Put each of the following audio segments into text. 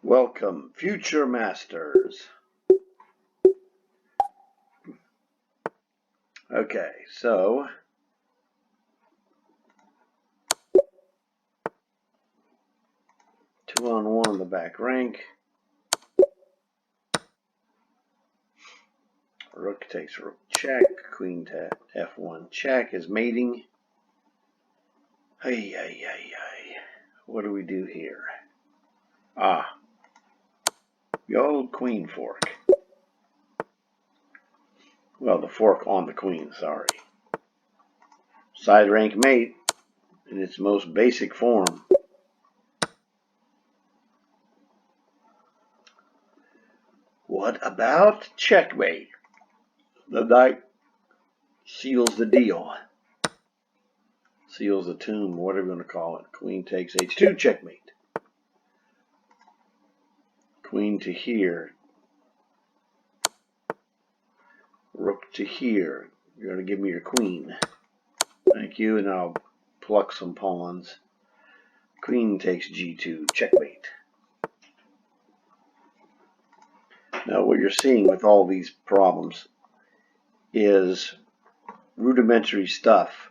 Welcome, future masters. Okay, so two on one in the back rank. Rook takes rook check, queen to f1 check is mating. Hey, hey, hey, hey. What do we do here? The old queen fork. Well, the fork on the queen, sorry. Side rank mate in its most basic form. What about checkmate? The knight seals the deal. Seals the tomb, whatever you want to call it. Queen takes h2, checkmate. Queen to here. Rook to here. You're going to give me your queen. Thank you, and I'll pluck some pawns. Queen takes g2, checkmate. Now what you're seeing with all these problems is rudimentary stuff,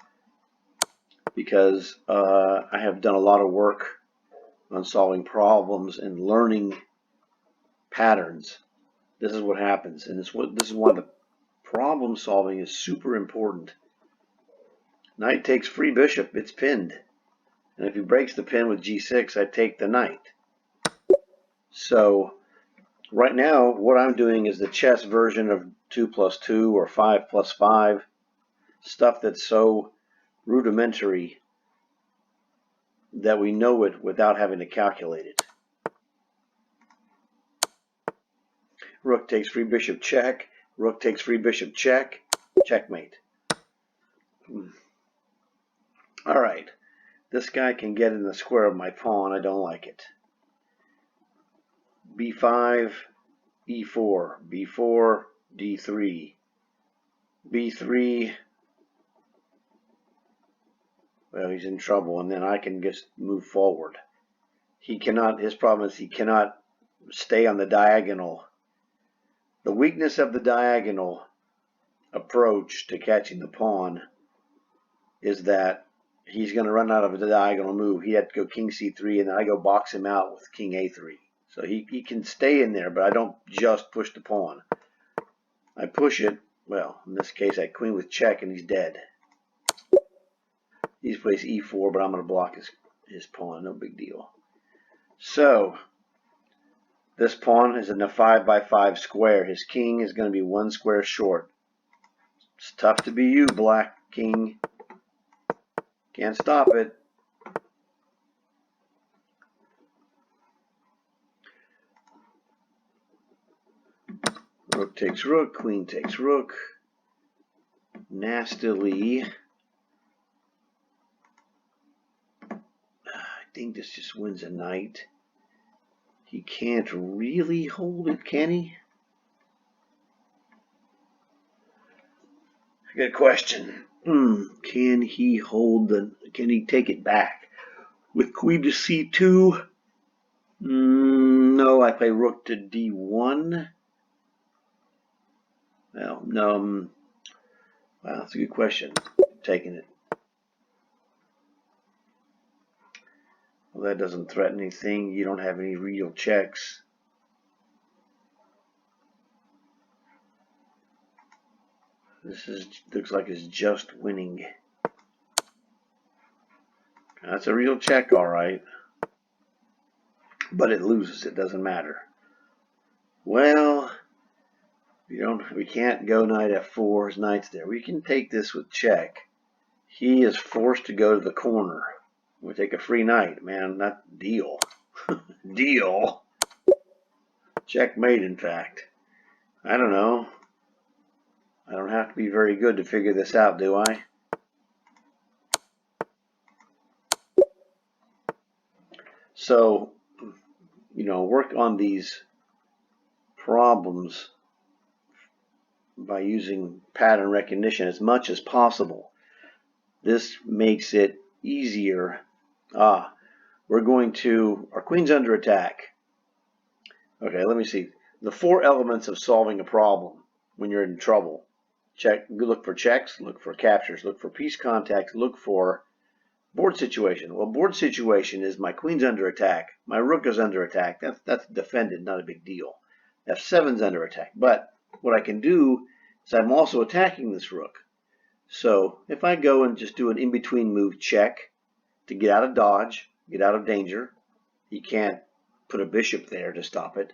because I have done a lot of work on solving problems and learning patterns. This is what happens, and this is why the problem solving is super important. Knight takes free bishop, it's pinned. And if he breaks the pin with g6, I take the knight. So right now, what I'm doing is the chess version of 2 plus 2 or 5 plus 5. Stuff that's so rudimentary that we know it without having to calculate it. Rook takes free bishop check. Rook takes free bishop check. Checkmate. All right. This guy can get in the square of my pawn. I don't like it. b5, e4, b4, d3, b3. Well, he's in trouble, and then I can just move forward. He cannot, his problem is he cannot stay on the diagonal. The weakness of the diagonal approach to catching the pawn is that he's going to run out of the diagonal move. He had to go king c3, and then I go box him out with king a3. So he can stay in there, but I don't just push the pawn. I push it, well, in this case, I queen with check, and he's dead. He's plays e4, but I'm going to block his pawn, no big deal. So this pawn is in a 5x5 square. His king is going to be one square short. It's tough to be you, black king. Can't stop it. Rook takes rook, queen takes rook. Nastily. I think this just wins a knight. He can't really hold it, can he? Good question. Can he hold can he take it back? With queen to c2? No, I play rook to d1. Well, no. Wow, that's a good question. Taking it. Well, that doesn't threaten anything. You don't have any real checks. Looks like it's just winning. That's a real check, all right. But it loses. It doesn't matter. Well, we can't go knight f4. His knight's there. We can take this with check. He is forced to go to the corner. We take a free knight, man. Not deal. Deal. Checkmate, in fact. I don't know. I don't have to be very good to figure this out, do I? So, work on these problems by using pattern recognition as much as possible. This makes it easier. Our queen's under attack. Okay, let me see. The 4 elements of solving a problem when you're in trouble. Check. Look for checks. Look for captures. Look for piece contact. Look for board situation. Well, board situation is my queen's under attack. My rook is under attack. That's defended, not a big deal. F7's under attack. But what I can do is I'm also attacking this rook. So if I go and just do an in-between move check to get out of dodge, get out of danger, he can't put a bishop there to stop it.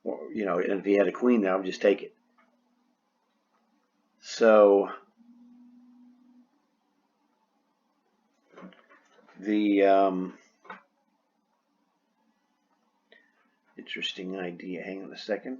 Or, you know, and if he had a queen there, I would just take it. So the interesting idea. Hang on a second.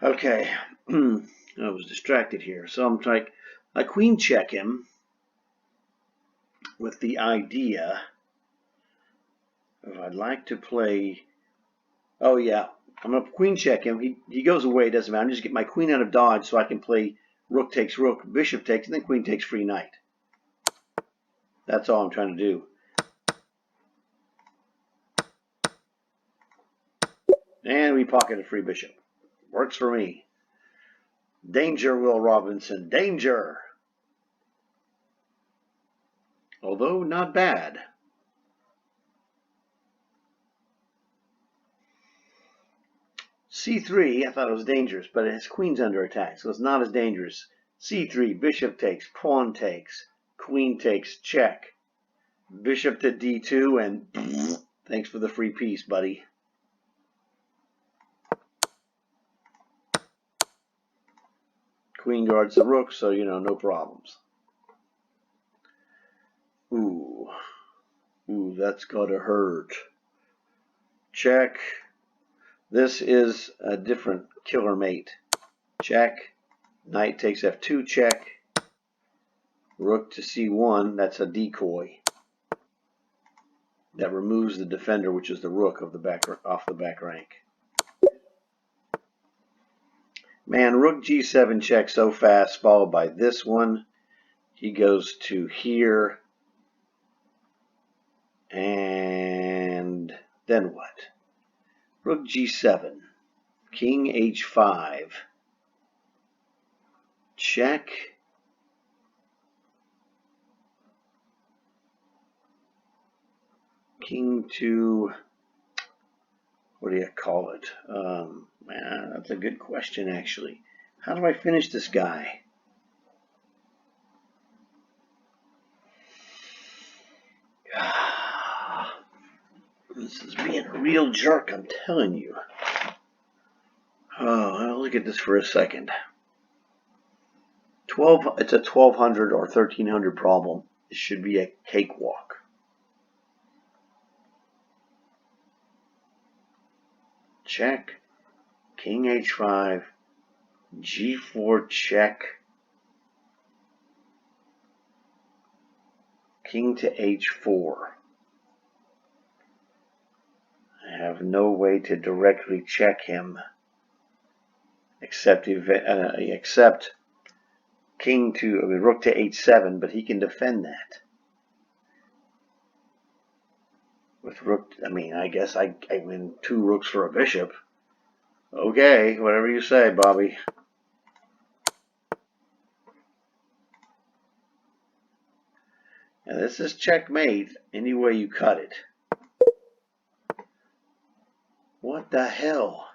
Okay, I was distracted here. So I'm trying. I queen check him with the idea of I'd like to play. Oh yeah, I'm gonna queen check him. He goes away. Doesn't matter. I'm just get my queen out of dodge so I can play rook takes rook, bishop takes, and then queen takes free knight. That's all I'm trying to do. And we pocket a free bishop. Works for me. Danger, Will Robinson. Danger. Although not bad. C3, I thought it was dangerous, but his queen's under attack, so it's not as dangerous. C3, bishop takes, pawn takes, queen takes, check. Bishop to D2, and thanks for the free piece, buddy. Queen guards the rook, so, you know, no problems. Ooh, that's gotta hurt. Check. This is a different killer mate. Check. Knight takes F2, check. Rook to C1, that's a decoy. That removes the defender, which is the rook of the back off the back rank. Man, rook G7 check so fast, followed by this one. He goes to here. And then what? Rook G7. King H5. Check. King to, what do you call it? Man, that's a good question, actually. How do I finish this guy? This is being a real jerk, I'm telling you. Oh, I'll look at this for a second. It's a 1200 or 1300 problem. It should be a cakewalk. Check. King H5. G4 check. King to H4. I have no way to directly check him except king to rook to H7, but he can defend that. With rook, I mean, I guess I win 2 rooks for a bishop. Okay, whatever you say, Bobby. Now this is checkmate any way you cut it. What the hell?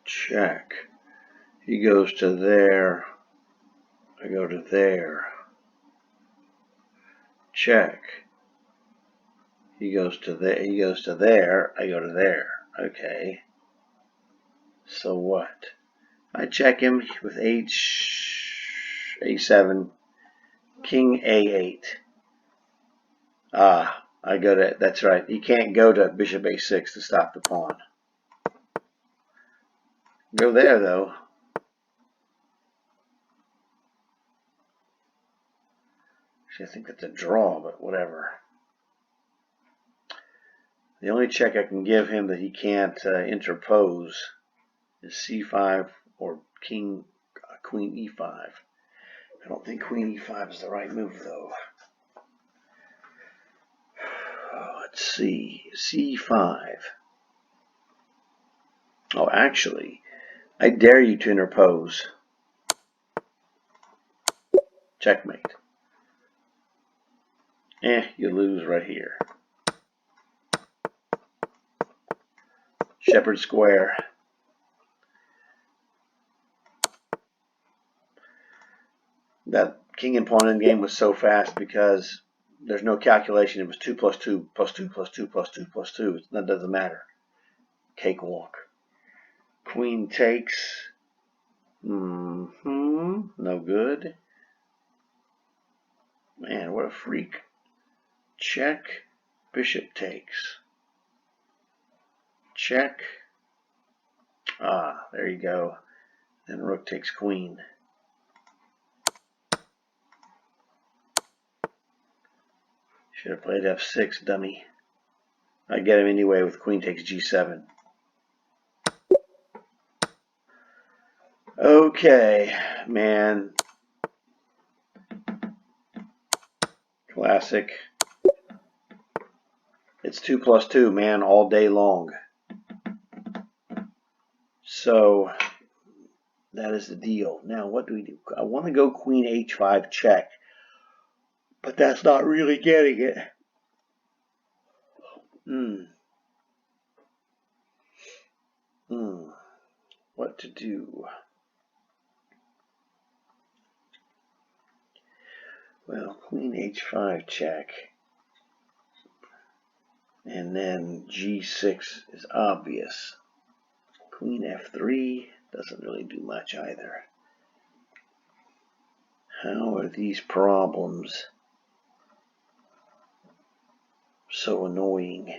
Check. He goes to there. I go to there. check. He goes to there. He goes to there. I go to there. Okay. So what? I check him with A7, King A8. Ah, I go to. That's right. He can't go to Bishop A6 to stop the pawn. Go there though. Actually, I think that's a draw, but whatever. The only check I can give him that he can't interpose is C5 or Queen E5. I don't think Queen E5 is the right move though. Let's see, C5. Oh, actually, I dare you to interpose. Checkmate. You lose right here. Shepherd square. That king and pawn endgame was so fast because there's no calculation. It was 2 plus 2 plus 2 plus 2 plus 2 plus 2. That doesn't matter. Cakewalk. Queen takes. No good. Man, what a freak. Check. Bishop takes. Check. Ah, there you go. Then rook takes queen. Should have played f6, dummy. I get him anyway with queen takes g7. Okay, man. Classic. It's 2 plus 2, man, all day long. So that is the deal. Now, what do we do? I want to go queen h5 check, but that's not really getting it. What to do? Well, queen h5 check. And then g6 is obvious. Queen f3 doesn't really do much either. How are these problems so annoying?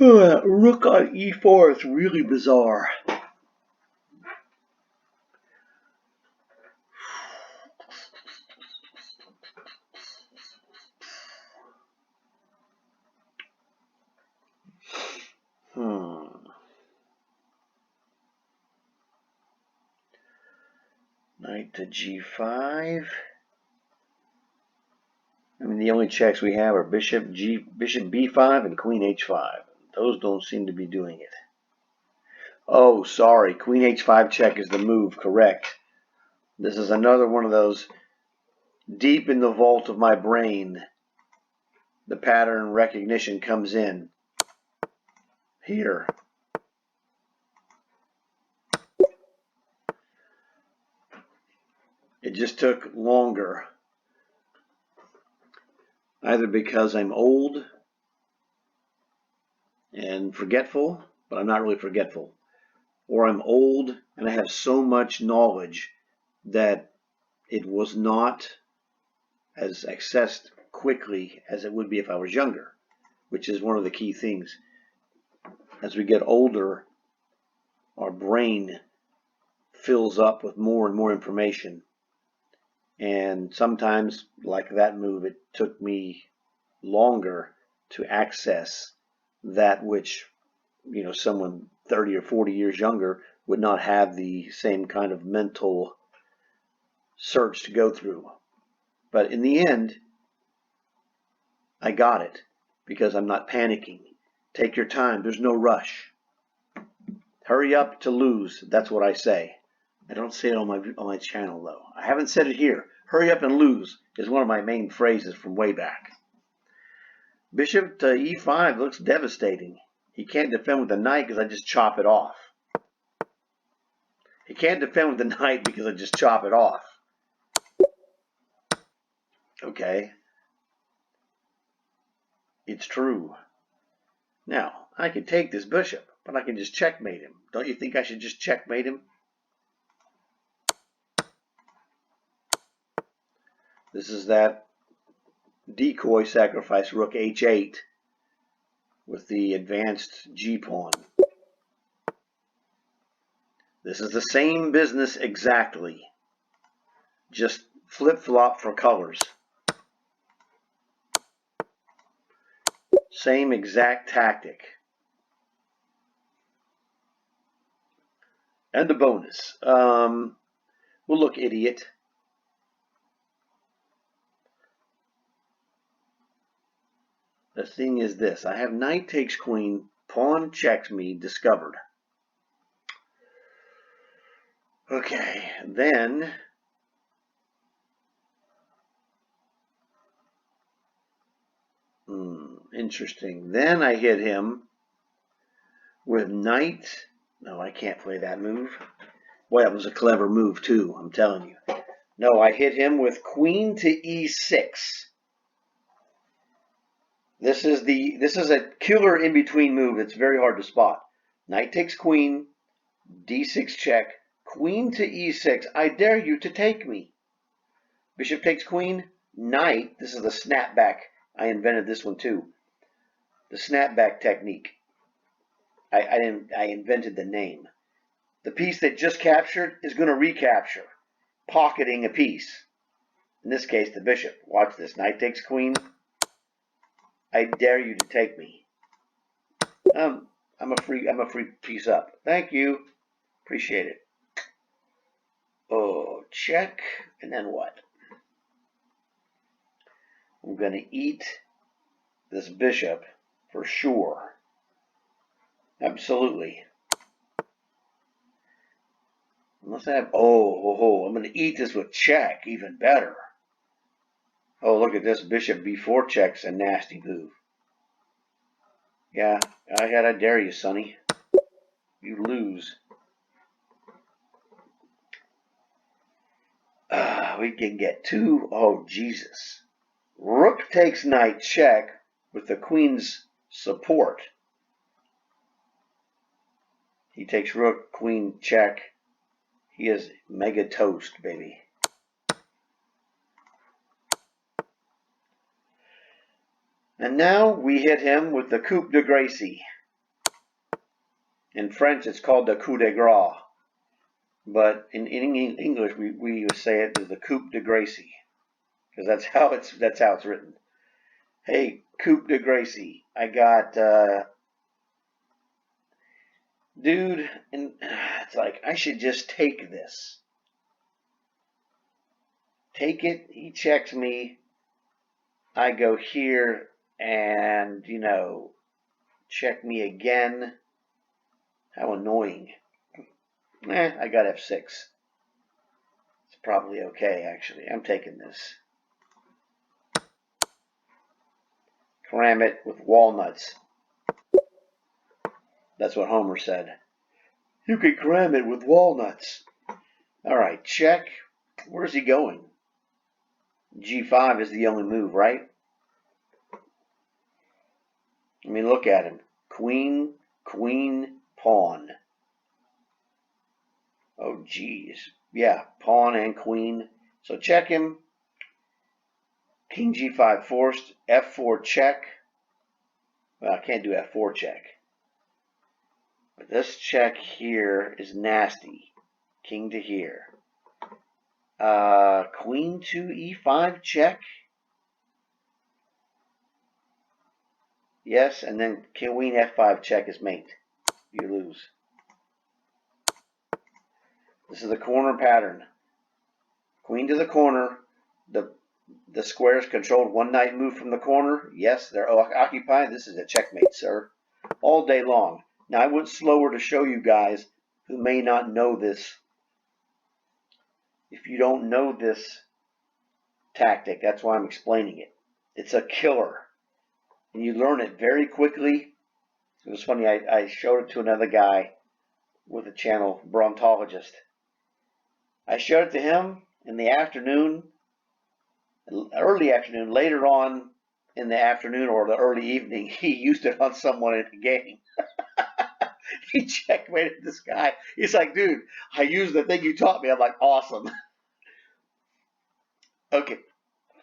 Rook on e4 is really bizarre. Knight to g5. I mean, the only checks we have are bishop b5 and queen h5. Those don't seem to be doing it. Oh, sorry. Queen h5 check is the move. Correct. This is another one of those deep in the vault of my brain. The pattern recognition comes in here. It just took longer. Either because I'm old and forgetful, but I'm not really forgetful, or I'm old and I have so much knowledge that it was not as accessed quickly as it would be if I was younger, which is one of the key things. As we get older, our brain fills up with more and more information. And sometimes, like that move, it took me longer to access that which, someone 30 or 40 years younger would not have the same kind of mental search to go through. But in the end, I got it because I'm not panicking. Take your time. There's no rush. Hurry up to lose. That's what I say. I don't say it on my channel, though. I haven't said it here. Hurry up and lose is one of my main phrases from way back. Bishop to e5 looks devastating. He can't defend with the knight because I just chop it off. He can't defend with the knight because I just chop it off. Okay. It's true. Now, I could take this bishop, but I can just checkmate him. Don't you think I should just checkmate him? This is that decoy sacrifice rook h8 with the advanced g-pawn. This is the same business exactly, just flip-flop for colors. Same exact tactic. And a bonus. Well, look, idiot. The thing is this. I have knight takes queen, pawn checks me, discovered. Okay, then interesting. Then I hit him with knight. No, I can't play that move. Boy, that was a clever move too, I'm telling you. No, I hit him with queen to e6. This is a killer in between move. It's very hard to spot. Knight takes queen, d6 check, queen to e6. I dare you to take me. Bishop takes queen, knight. This is the snapback. I invented this one too. The snapback technique. I invented the name. The piece that just captured is going to recapture, pocketing a piece. In this case, the bishop. Watch this. Knight takes queen. I dare you to take me. I'm a free piece up. Thank you. Appreciate it. Oh, check. And then what? I'm going to eat this bishop for sure. Absolutely. Unless I have, I'm going to eat this with check, even better. Oh, look at this, bishop b4 check's a nasty move. Yeah, I gotta dare you, Sonny. You lose. We can get two. Oh, Jesus. Rook takes knight check with the queen's support. He takes rook, queen check. He is mega toast, baby. And now we hit him with the coup de grace. In French, it's called the coup de grace. But in English, we say it as the coup de grace. Because that's how it's written. Hey, coup de grace. I got, dude, and it's like, I should just take this. Take it, he checks me. I go here and, check me again. How annoying. I got f6. It's probably okay, actually. I'm taking this. Cram it with walnuts. That's what Homer said. You can cram it with walnuts. All right, check. Where's he going? G5 is the only move, right? I mean, look at him. Queen, queen, pawn. Oh, geez. Yeah, pawn and queen. So check him. King G5 forced. F4 check. Well, I can't do F4 check. But this check here is nasty. King to here. Queen to E5 check. Yes, and then queen F5 check is mate. You lose. This is the corner pattern. Queen to the corner. The squares controlled one knight move from the corner. Yes, they're occupied. This is a checkmate, sir. All day long. Now, I went slower to show you guys who may not know this. If you don't know this tactic, that's why I'm explaining it. It's a killer. And you learn it very quickly. It was funny. I showed it to another guy with a channel, brontologist. I showed it to him in the afternoon, early afternoon, later on in the afternoon or the early evening. He used it on someone in the game. He checkmated this guy. He's like, dude, I used the thing you taught me. I'm like, awesome. Okay.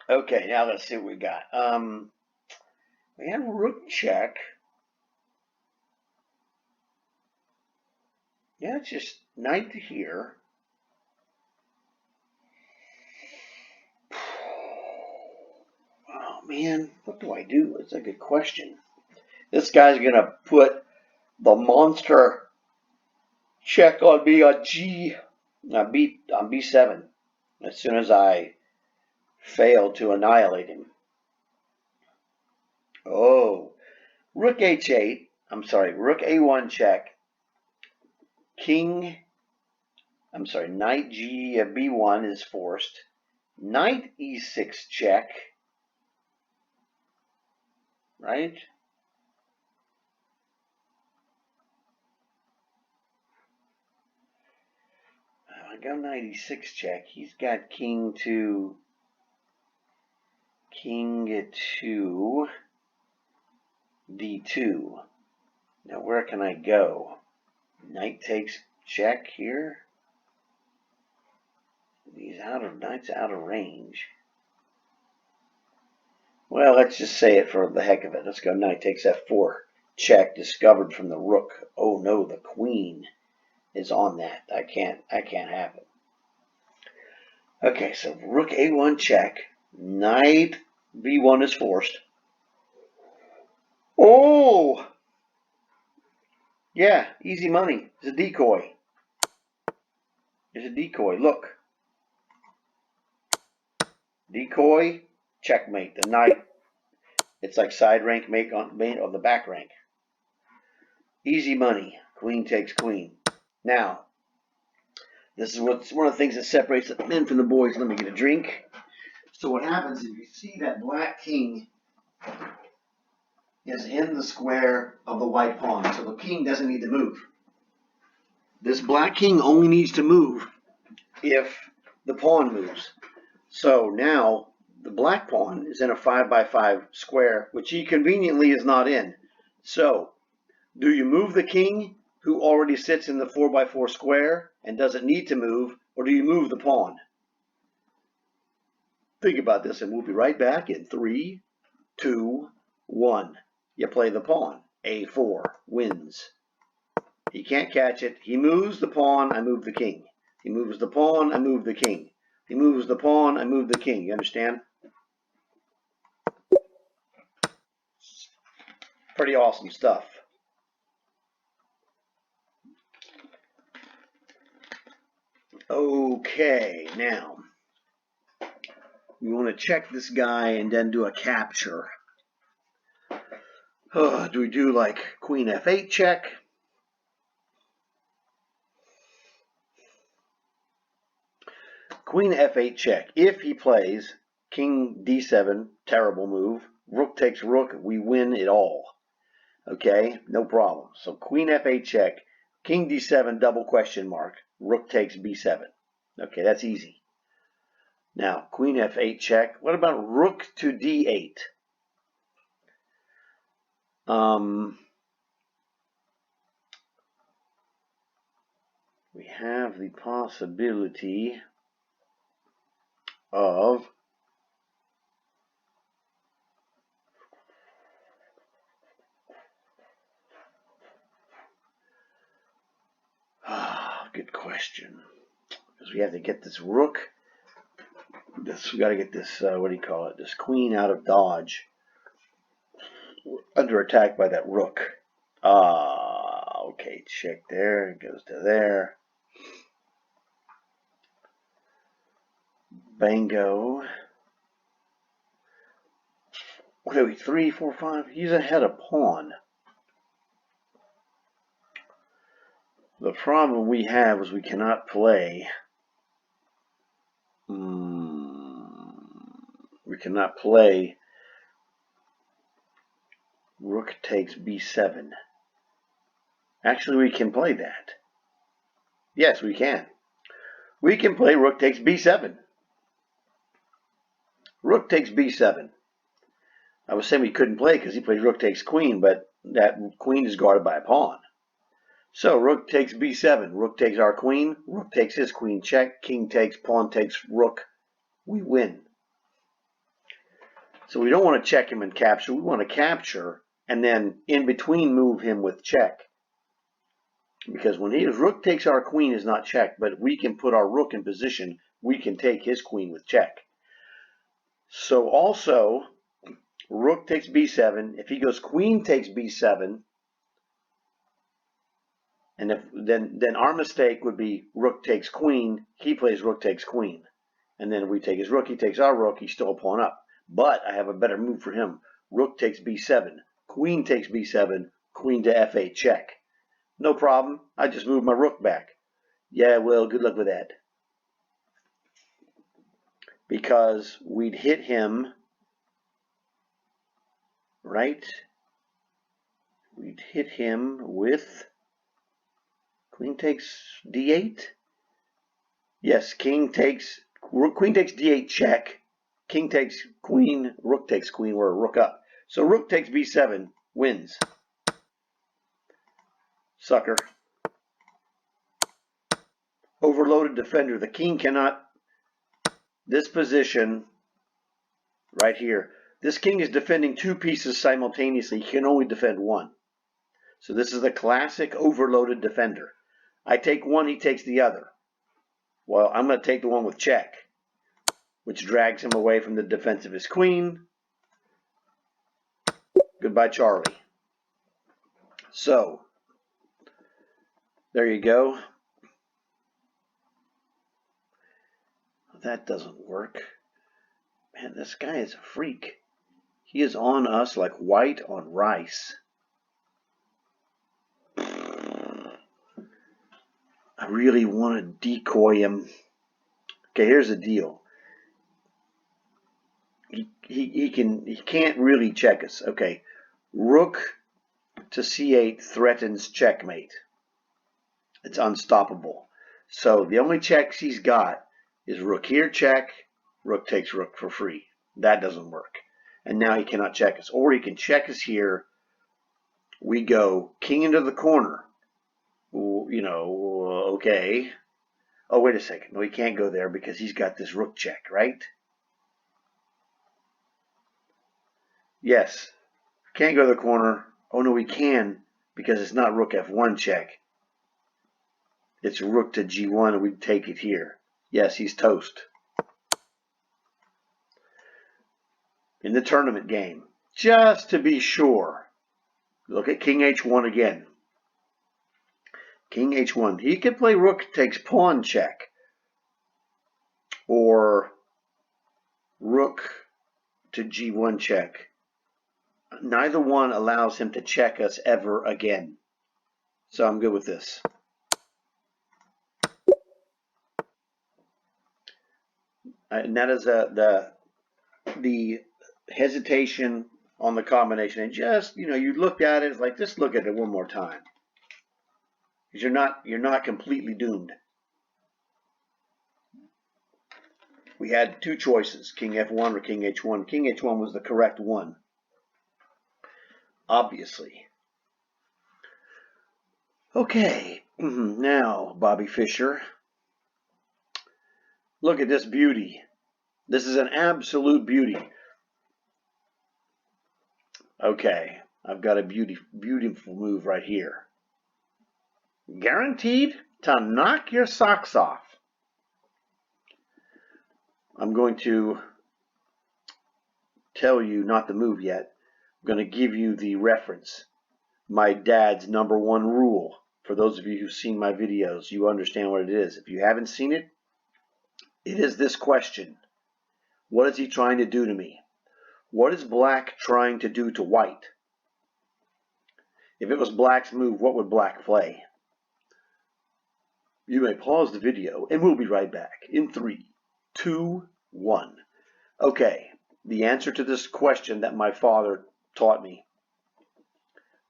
Okay, now let's see what we got. We have rook check. Yeah, it's just knight to here. Oh man, what do I do? It's a good question. This guy's gonna put the monster check on me on B7 as soon as I fail to annihilate him. Oh, rook H8. I'm sorry, rook A1 check. Knight B1 is forced. Knight E6 check. Right? I go knight E6 check. He's got king to D2. Now where can I go? Knight takes check here. Knight's out of range. Well, let's just say it for the heck of it. Let's go knight takes F4. Check discovered from the rook. Oh no, the queen is on that. I can't have it. Okay, so rook A1 check. Knight B1 is forced. Oh! Yeah, easy money. It's a decoy. It's a decoy. Look. Decoy, checkmate. The knight, it's like side rank mate of the back rank. Easy money. Queen takes queen. Now, this is what's one of the things that separates the men from the boys. Let me get a drink. So what happens is you see that black king is in the square of the white pawn. So the king doesn't need to move. This black king only needs to move if the pawn moves. So now the black pawn is in a 5x5 square, which he conveniently is not in. So do you move the king who already sits in the 4x4 square and doesn't need to move, or do you move the pawn? Think about this, and we'll be right back in 3, 2, 1. You play the pawn. A4 wins. He can't catch it. He moves the pawn, I move the king. He moves the pawn, I move the king. He moves the pawn, I move the king. You understand? Pretty awesome stuff. Okay, now we want to check this guy and then do a capture. Do we do like queen F8 check? Queen F8 check. If he plays king D7, terrible move. Rook takes rook, we win it all. Okay, no problem. So queen F8 check, king D7 double question mark, rook takes B7. Okay, that's easy. Now, queen F8 check. What about rook to D8? We have the possibility of good question. Because we have to get this rook. We got to get this, what do you call it? This queen out of dodge. We're under attack by that rook. Okay, check there. It goes to there. Bango. Okay, 3, 4, 5. He's ahead of pawn. The problem we have is we cannot play. We cannot play rook takes B7. Actually, we can play that. Yes, we can. We can play rook takes b7. Rook takes b7. I was saying we couldn't play because he plays rook takes queen, but that queen is guarded by a pawn. So rook takes b7. Rook takes our queen. Rook takes his queen. Check. King takes. Pawn takes rook. We win. So we don't want to check him and capture. We want to capture and then in between move him with check. Because when his rook takes our queen is not checked, but we can put our rook in position, we can take his queen with check. So also, rook takes b7. If he goes queen takes b7, and then our mistake would be rook takes queen, he plays rook takes queen. And then we take his rook, he takes our rook, he's still a pawn up. But I have a better move for him. Rook takes b7, queen takes b7, queen to f8 check. No problem. I just moved my rook back. Yeah, well, good luck with that. Because we'd hit him, right? We'd hit him with queen takes d8. Yes, queen takes d8 check. King takes queen, rook takes queen, we're a rook up. So rook takes b7 wins. Sucker. Overloaded defender. The king cannot, this position right here, this king is defending two pieces simultaneously. He can only defend one. So this is the classic overloaded defender. I take one, he takes the other. Well, I'm going to take the one with check, which drags him away from the defense of his queen. Goodbye, Charlie. So, there you go. That doesn't work. Man, this guy is a freak. He is on us like white on rice. I really want to decoy him. Okay, here's the deal. He can't really check us. Okay, rook to c8 threatens checkmate. It's unstoppable. So the only checks he's got is rook here check, rook takes rook for free. That doesn't work. And now he cannot check us. Or he can check us here. We go king into the corner. You know, okay. Oh, wait a second. No, he can't go there because he's got this rook check, right? Yes. Can't go to the corner. Oh, no, we can because it's not rook f1 check. It's rook to g1 and we take it here. Yes, he's toast. In the tournament game, just to be sure, look at king h1 again. King h1. He could play rook takes pawn check or rook to g1 check. Neither one allows him to check us ever again. So I'm good with this. And that is the hesitation on the combination. And just, you know, you looked at it, it's like, just look at it one more time. Because you're not completely doomed. We had two choices, king f1 or king h1. King h1 was the correct one, obviously. Okay, now, Bobby Fischer, look at this beauty. This is an absolute beauty. Okay, I've got a beautiful move right here. Guaranteed to knock your socks off. I'm going to tell you, not the move yet, I'm going to give you the reference. My dad's #1 rule. For those of you who've seen my videos, you understand what it is. If you haven't seen it, it is this question. What is he trying to do to me? What is black trying to do to white? If it was black's move, what would black play? You may pause the video and we'll be right back in 3, 2, 1. Okay, the answer to this question that my father taught me.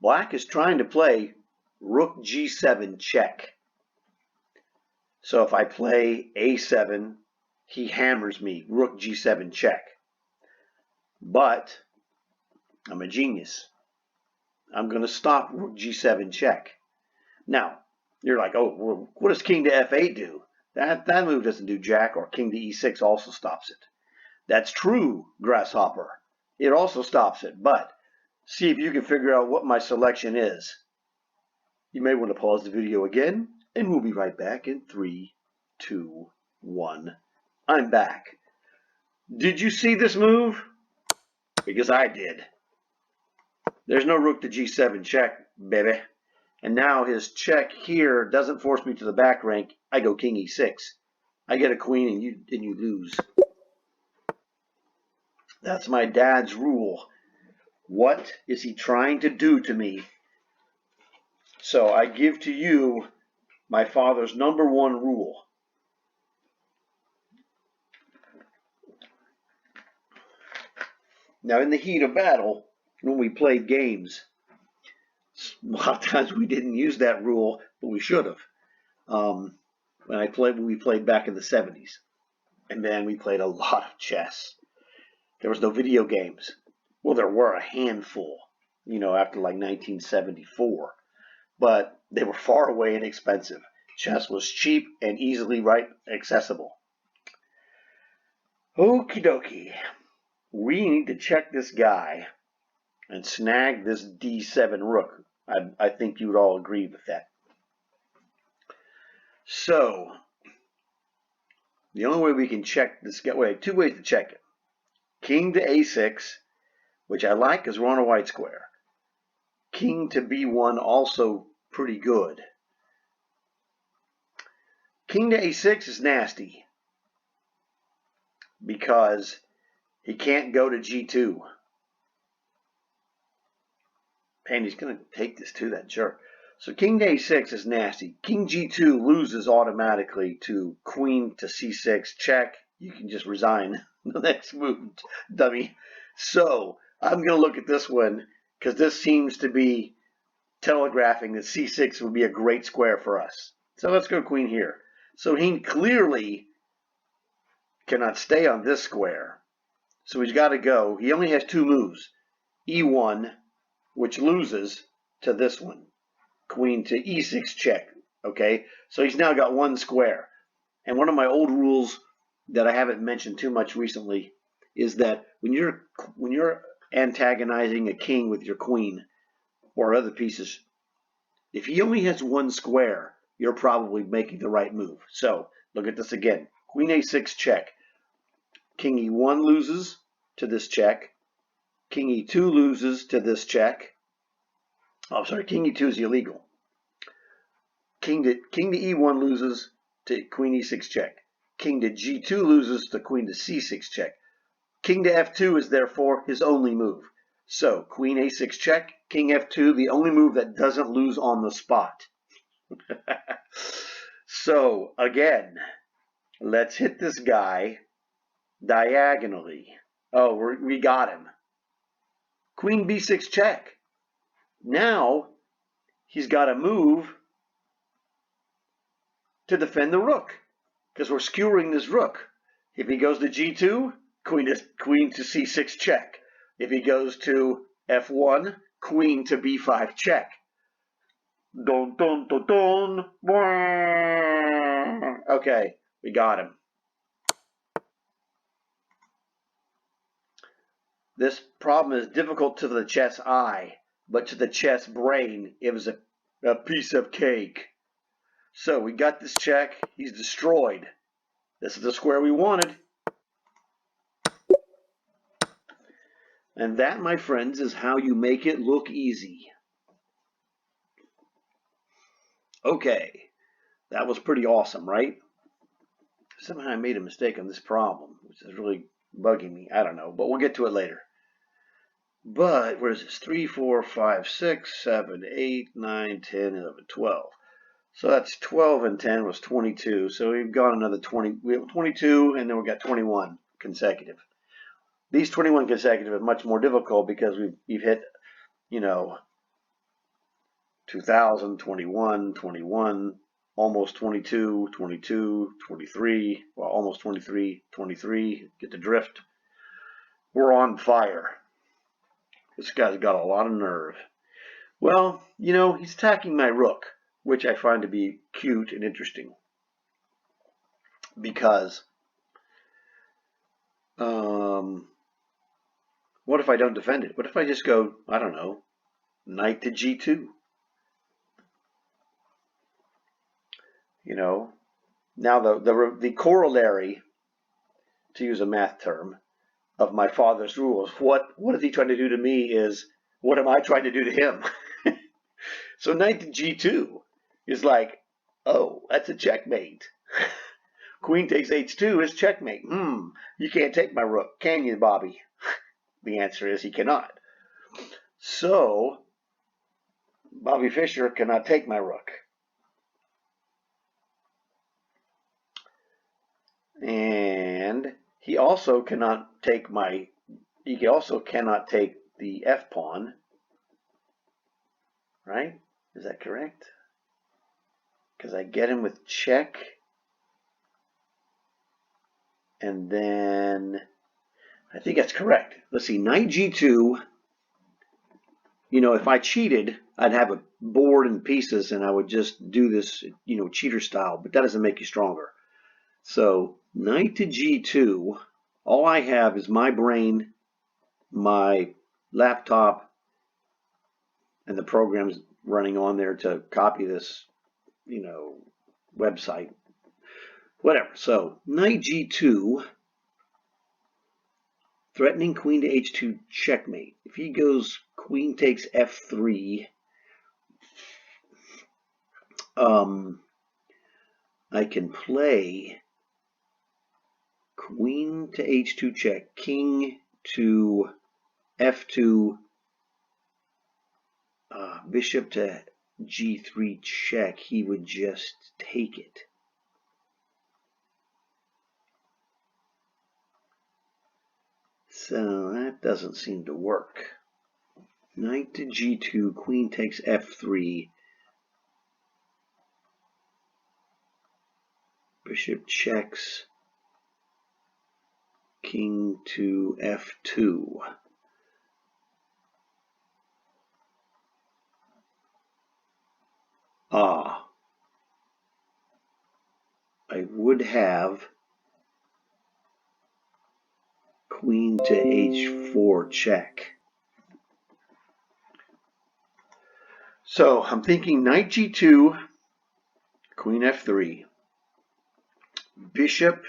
Black is trying to play rook g7 check. So if I play a7, he hammers me, rook g7 check. But I'm a genius. I'm going to stop rook g7 check. Now, you're like, oh, well, what does king to f8 do? That move doesn't do jack, or king to e6 also stops it. That's true, Grasshopper. It also stops it, but see if you can figure out what my selection is. You may want to pause the video again, and we'll be right back in 3, 2, 1. I'm back. Did you see this move? Because I did. There's no rook to g7 check, baby. And now his check here doesn't force me to the back rank. I go king e6. I get a queen and you lose. That's my dad's rule. What is he trying to do to me? So I give to you my father's #1 rule. Now, in the heat of battle, when we played games, a lot of times we didn't use that rule, but we should have. When we played back in the 70s, and then we played a lot of chess. There was no video games. Well, there were a handful, after like 1974, but they were far away and expensive. Chess was cheap and easily accessible. Okie dokie. We need to check this guy and snag this d7 rook. I think you would all agree with that. So, the only way we can check this guy, two ways to check it. King to a6, which I like because we're on a white square. King to b1, also pretty good. King to a6 is nasty because he can't go to g2. And he's going to take this too, that jerk. So king to a6 is nasty. King g2 loses automatically to queen to c6 check. You can just resign the next move, dummy. So I'm going to look at this one because this seems to be telegraphing that c6 would be a great square for us. So let's go queen here. So he clearly cannot stay on this square. So he's got to go. He only has 2 moves. e1, which loses to this one. Queen to e6 check. Okay, so he's now got 1 square. And one of my old rules that I haven't mentioned too much recently is that when you're antagonizing a king with your queen or other pieces, if he only has 1 square, you're probably making the right move. So look at this again. Queen a6 check. King e1 loses to this check. King e2 loses to this check. Oh, sorry, king e2 is illegal. King to e1 loses to queen e6 check. King to g2 loses to queen to c6 check. King to f2 is therefore his only move. So queen a6 check, king f2, the only move that doesn't lose on the spot. So again, let's hit this guy diagonally. Oh, we got him. Queen b6 check. Now he's got to move to defend the rook because we're skewering this rook. If he goes to g2, queen to c6 check. If he goes to f1, queen to b5 check. Dun, dun, dun, dun. Okay, we got him. This problem is difficult to the chess eye, but to the chess brain, it was a piece of cake. So we got this check. He's destroyed. This is the square we wanted. And that, my friends, is how you make it look easy. Okay, that was pretty awesome, right? Somehow I made a mistake on this problem, which is really bugging me. I don't know, but we'll get to it later. But where is this? 3, 4, 5, 6, 7, 8, 9, 10, 11, 12. So that's 12 and 10 was 22. So we've got another 20. We have 22, and then we got 21 consecutive. These 21 consecutive are much more difficult because we've hit, 2000, 21, 21, almost 22, 22, 23, well, almost 23, 23, get the drift. We're on fire. This guy's got a lot of nerve. Well, you know, he's attacking my rook, which I find to be cute and interesting. Because, what if I don't defend it? What if I just go, I don't know, knight to g2? You know, now the corollary, to use a math term, of my father's rules, what is he trying to do to me is, what am I trying to do to him? So knight to g2 is like, oh, that's a checkmate. Queen takes h2 is checkmate. You can't take my rook, can you, Bobby? The answer is he cannot. So Bobby Fischer cannot take my rook. And he also cannot take the f pawn, right? Is that correct? Because I get him with check, and then I think that's correct. Let's see, knight g2. You know, if I cheated, I'd have a board in pieces, and I would just do this, you know, cheater style. But that doesn't make you stronger. So knight to g2. All I have is my brain, my laptop, and the programs running on there to copy this, you know, website. Whatever. So knight g2, threatening queen to h2 checkmate. If he goes queen takes f3, I can play queen to h2 check, king to f2, bishop to g3 check. He would just take it. So that doesn't seem to work. Knight to g2, queen takes f3, bishop checks, king to f2. I would have queen to h4 check. So I'm thinking knight g2, queen f3, bishop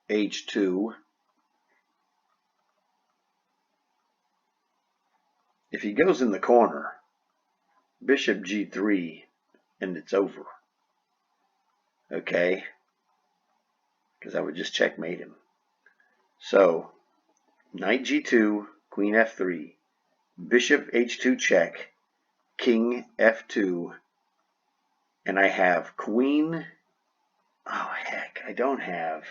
h2. If he goes in the corner, bishop g3, and it's over. Okay? Because I would just checkmate him. So, knight g2, queen f3, bishop h2 check, king f2, and I have queen. Oh, heck, I don't have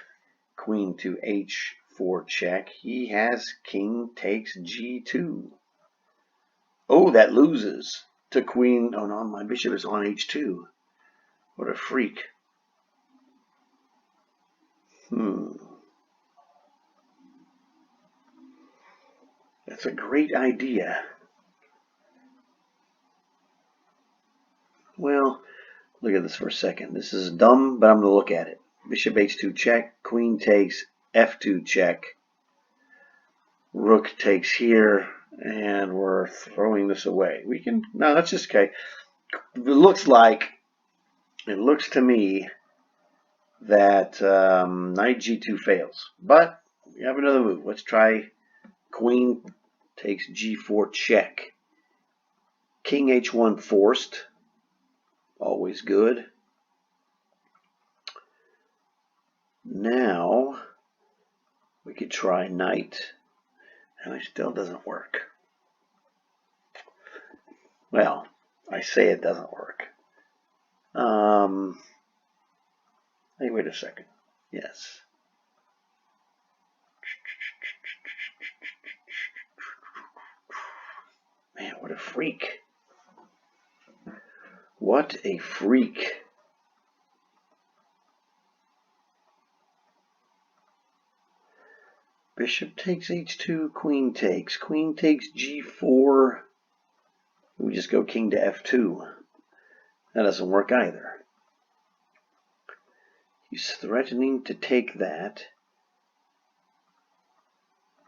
queen to h4 check. He has king takes g2. Oh, that loses to queen. Oh, no, my bishop is on h2. What a freak. That's a great idea. Well, look at this for a second. This is dumb, but I'm going to look at it. Bishop h2 check, queen takes f2 check, rook takes here, and we're throwing this away. We can, no, that's just okay. It looks to me that knight g2 fails. But we have another move. Let's try queen takes g4 check. King h1 forced. Always good. Now we could try knight. And it still doesn't work. Well, I say it doesn't work. Hey, wait a second. Yes. Man, what a freak. What a freak. Bishop takes h2, queen takes g4. We just go king to f2. That doesn't work either. He's threatening to take that.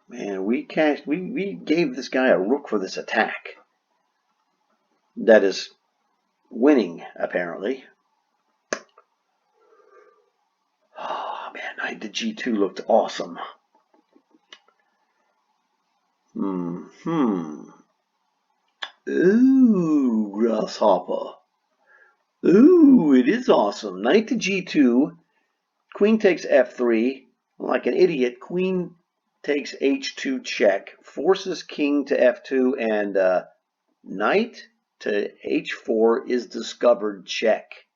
Man, we gave this guy a rook for this attack. That is winning, apparently. Oh, man, knight to g2 looked awesome. Ooh, grasshopper. Ooh, it is awesome. Knight to g2. Queen takes f3. Like an idiot, queen takes h2 check. Forces king to f2, and knight to h4 is discovered check.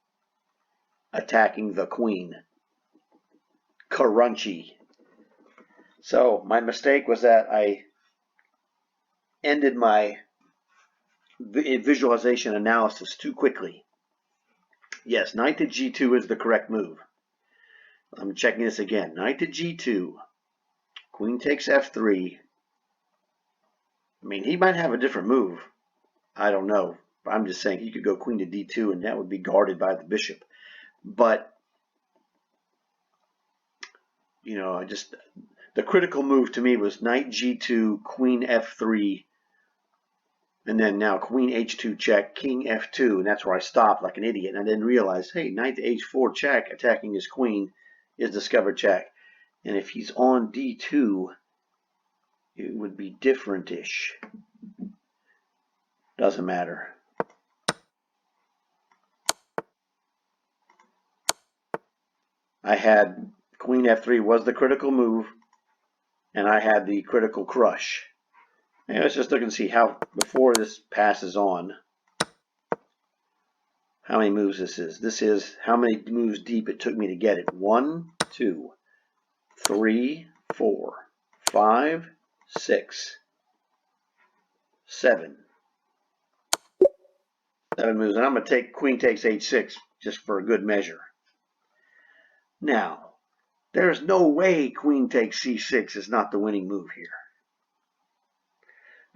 Attacking the queen. Crunchy. So my mistake was that I ended my visualization analysis too quickly. Yes, knight to g2 is the correct move. I'm checking this again. Knight to g2. Queen takes f3. I mean, he might have a different move. I don't know. I'm just saying he could go queen to d2, and that would be guarded by the bishop. But, you know, the critical move to me was knight g2, queen f3, and then now queen h2 check, king f2, and that's where I stopped like an idiot. And I didn't realize, hey, knight to h4 check, attacking his queen, is discovered check. And if he's on d2, it would be different-ish. Doesn't matter. I had queen f3 was the critical move, and I had the critical crush. And let's just look and see how, before this passes on, how many moves this is. This is how many moves deep it took me to get it. 1, 2, 3, 4, 5, 6, 7. 7 moves. And I'm going to take queen takes h6 just for a good measure. Now, there's no way queen takes c6 is not the winning move here.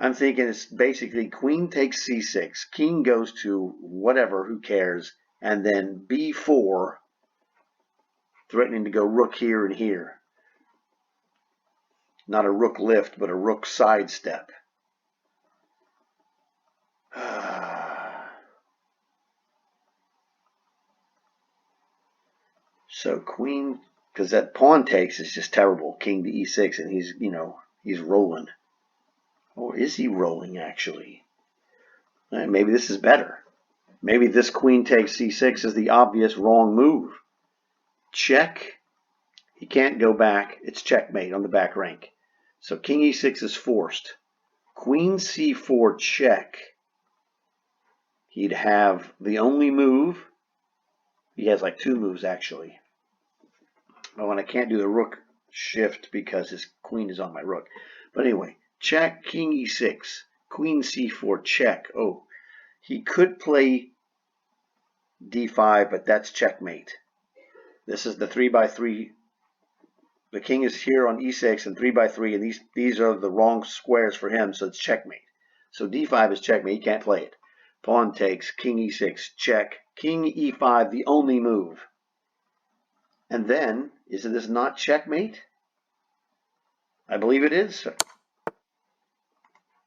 I'm thinking it's basically queen takes c6, king goes to whatever, who cares, and then b4, threatening to go rook here and here. Not a rook lift, but a rook sidestep. So queen, because that pawn takes is just terrible. King to e6, and he's, you know, he's rolling. Or is he rolling, actually? Maybe this is better. Maybe this queen takes c6 is the obvious wrong move. Check. He can't go back. It's checkmate on the back rank. So king e6 is forced. Queen c4 check. He'd have the only move. He has like 2 moves, actually. Oh, and I can't do the rook shift because his queen is on my rook. But anyway, check, king e6, queen c4 check. Oh, he could play d5, but that's checkmate. This is the 3x3. The king is here on e6 and 3x3, and these are the wrong squares for him, so it's checkmate. So d5 is checkmate. He can't play it. Pawn takes, king e6, check, king e5, the only move. And then, is this not checkmate? I believe it is.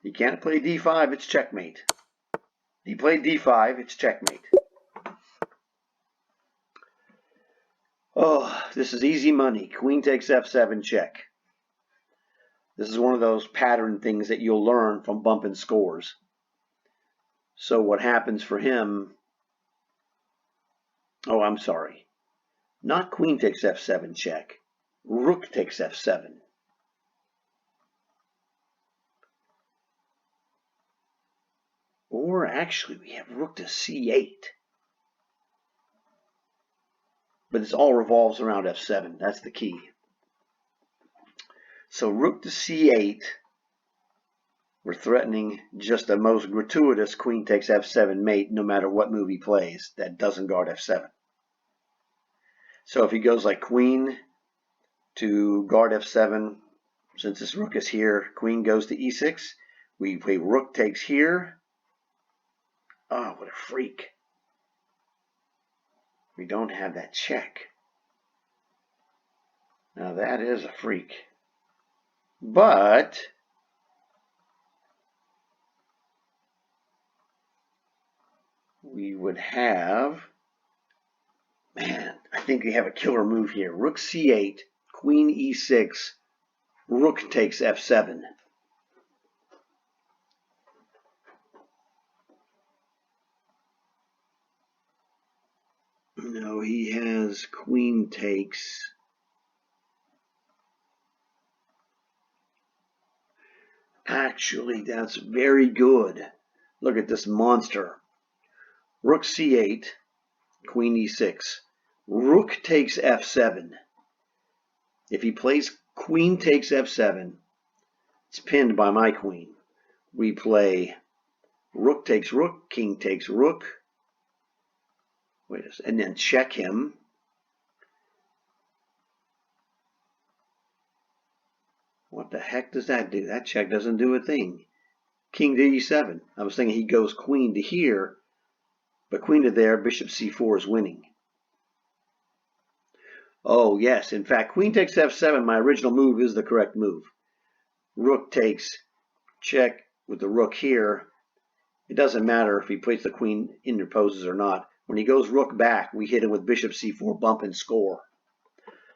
He can't play d5, it's checkmate. He played d5, it's checkmate. Oh, this is easy money. Queen takes f7 check. This is one of those pattern things that you'll learn from bumping scores. So what happens for him... Oh, I'm sorry. Not queen takes f7 check. Rook takes f7. Or actually, we have rook to c8. But this all revolves around f7. That's the key. So rook to c8. We're threatening just the most gratuitous queen takes f7 mate no matter what move he plays that doesn't guard f7. So if he goes like queen to guard f7, since this rook is here, queen goes to e6. We play rook takes here. Oh, what a freak. We don't have that check. Now that is a freak. But we would have, man, I think we have a killer move here. Rook c8, queen e6, rook takes f7. No, he has queen takes. Actually, that's very good. Look at this monster. Rook c8, queen e6. Rook takes f7. If he plays queen takes f7, it's pinned by my queen. We play rook takes rook, king takes rook. Wait a second, and then check him. What the heck does that do? That check doesn't do a thing. King to e7. I was thinking he goes queen to here, but queen to there, bishop c4 is winning. Oh, yes. In fact, queen takes f7, my original move, is the correct move. Rook takes check with the rook here. It doesn't matter if he plays the queen interposes or not. When he goes rook back, we hit him with bishop c4, bump and score.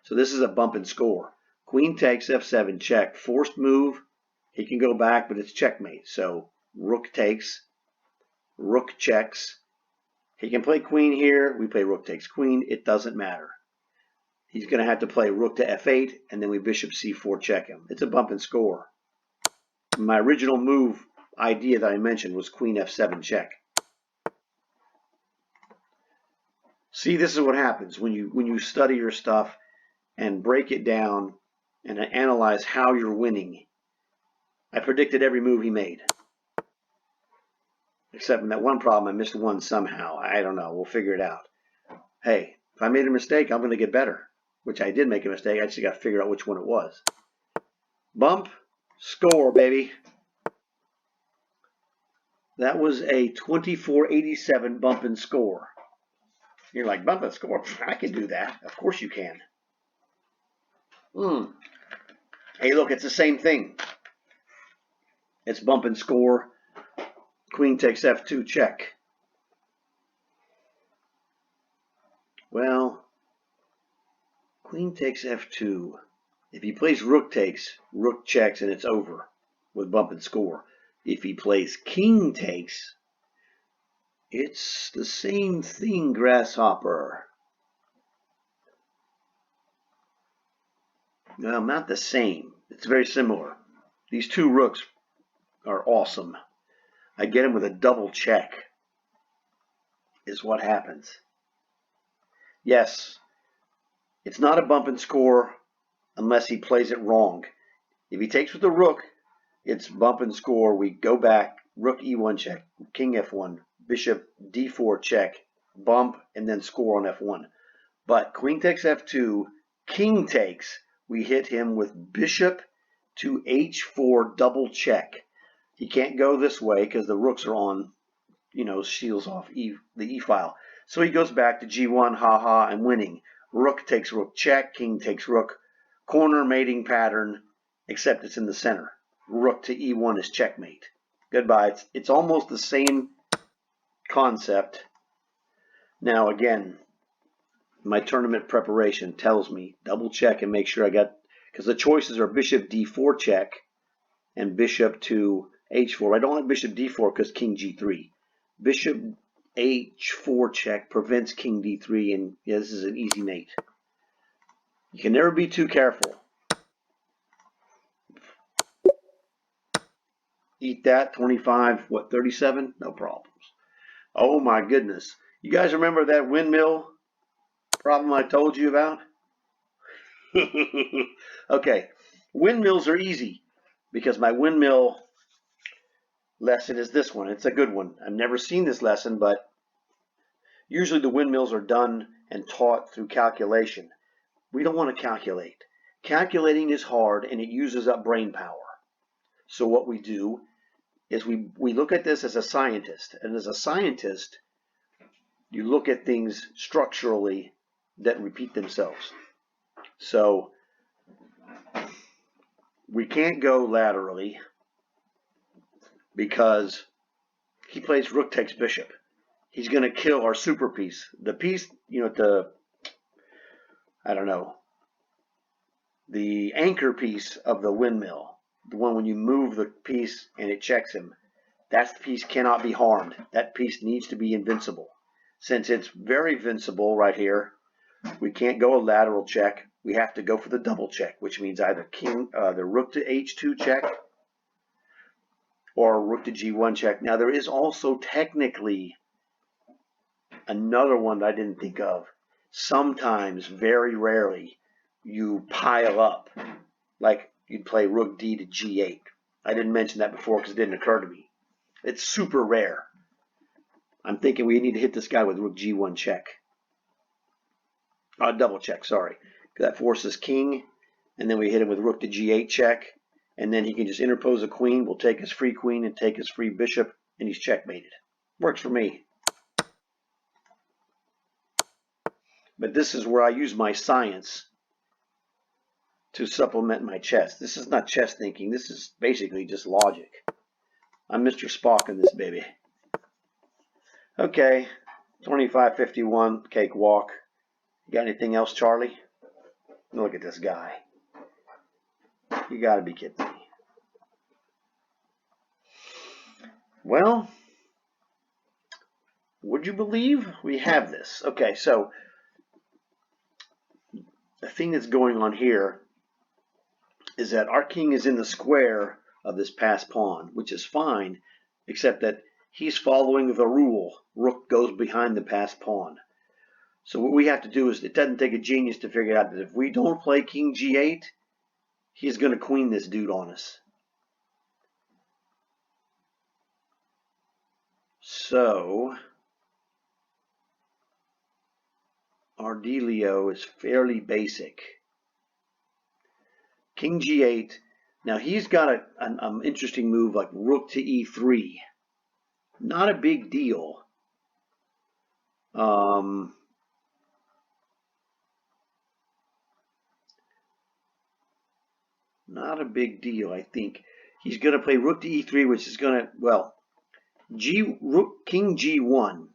So this is a bump and score. Queen takes f7 check. Forced move. He can go back, but it's checkmate. So rook takes, rook checks. He can play queen here. We play rook takes queen. It doesn't matter. He's going to have to play rook to f8, and then we bishop c4 check him. It's a bump and score. My original move idea that I mentioned was queen f7 check. See, this is what happens when you study your stuff and break it down and analyze how you're winning. I predicted every move he made. Except in that one problem, I missed one somehow. I don't know. We'll figure it out. Hey, if I made a mistake, I'm going to get better. Which I did make a mistake. I just got to figure out which one it was. Bump, score, baby. That was a 2487 bump and score. You're like, bump and score? I can do that. Of course you can. Hey, look, it's the same thing. It's bump and score. Queen takes f2 check. Well, queen takes f2. If he plays rook takes, rook checks, and it's over with bump and score. If he plays king takes, it's the same thing, grasshopper. No, not the same. It's very similar. These two rooks are awesome. I get him with a double check is what happens. Yes, it's not a bump and score unless he plays it wrong. If he takes with the rook, it's bump and score. We go back, rook e1 check, king f1, bishop d4 check, bump, and then score on f1. But queen takes f2, king takes, we hit him with bishop to h4 double check. He can't go this way because the rooks are on, shields off the e file. So he goes back to g1, haha, I'm winning. Rook takes rook check, king takes rook, corner mating pattern, except it's in the center. Rook to e1 is checkmate. Goodbye. It's almost the same concept. Now again, my tournament preparation tells me double check and make sure I got, because the choices are bishop d4 check and bishop to h4. I don't like bishop d4 because king g3. Bishop h4 check prevents king d3, and yeah, this is an easy mate. You can never be too careful. Eat that, 25, what, 37? No problems. Oh my goodness. You guys remember that windmill problem I told you about? Okay, windmills are easy because my windmill lesson is this one. It's a good one. I've never seen this lesson, but usually the windmills are done and taught through calculation. We don't want to calculate. Calculating is hard and it uses up brain power. So what we do is we look at this as a scientist. And as a scientist, you look at things structurally that repeat themselves. So we can't go laterally because he plays rook takes bishop. He's going to kill our super piece. The piece, the anchor piece of the windmill, the one when you move the piece and it checks him, that piece cannot be harmed. That piece needs to be invincible. Since it's very invincible right here, we can't go a lateral check. We have to go for the double check, which means either the rook to h2 check or rook to g1 check. Now there is also technically another one that I didn't think of. Sometimes, very rarely, you pile up, like you'd play rook d to g8. I didn't mention that before because it didn't occur to me. It's super rare. I'm thinking we need to hit this guy with rook g1 check. Double check, sorry. That forces king, and then we hit him with rook to g8 check, and then he can just interpose a queen. We'll take his free queen and take his free bishop, and he's checkmated. Works for me. But this is where I use my science to supplement my chess. This is not chess thinking. This is basically just logic. I'm Mr. Spock in this baby. Okay, 25-51, cakewalk. You got anything else, Charlie? Look at this guy. You gotta be kidding me. Well, would you believe we have this? Okay, so the thing that's going on here is that our king is in the square of this passed pawn, which is fine, except that he's following the rule. Rook goes behind the passed pawn. So what we have to do is, it doesn't take a genius to figure out that if we don't play king g8, he's going to queen this dude on us. So our dealio is fairly basic. King g8. Now he's got an interesting move like rook to e3. Not a big deal. Not a big deal, I think. He's going to play rook to e3, which is going to, well, king g1,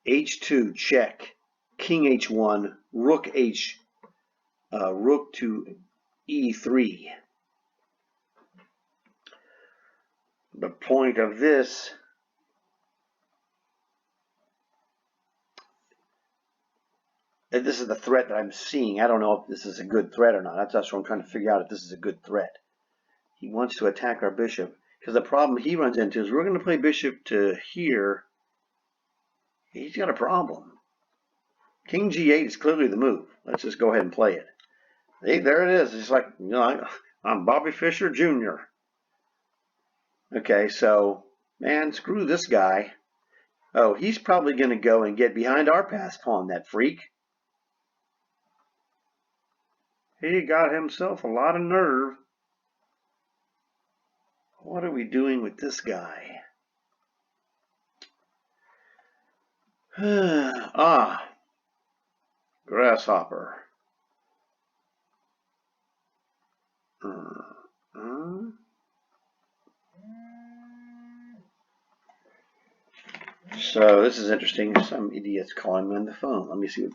h2 check, king h1, rook to e3. The point of this is the threat that I'm seeing. I don't know if this is a good threat or not. That's what I'm trying to figure out, if this is a good threat. He wants to attack our bishop, because the problem he runs into is we're going to play bishop to here. He's got a problem. King g8 is clearly the move. Let's just go ahead and play it. Hey, there it is. It's like, I'm Bobby Fischer Jr. Okay, so, man, screw this guy. Oh, he's probably going to go and get behind our passed pawn, that freak. He got himself a lot of nerve. What are we doing with this guy? Grasshopper. So this is interesting. Some idiot's calling me on the phone. Let me see what.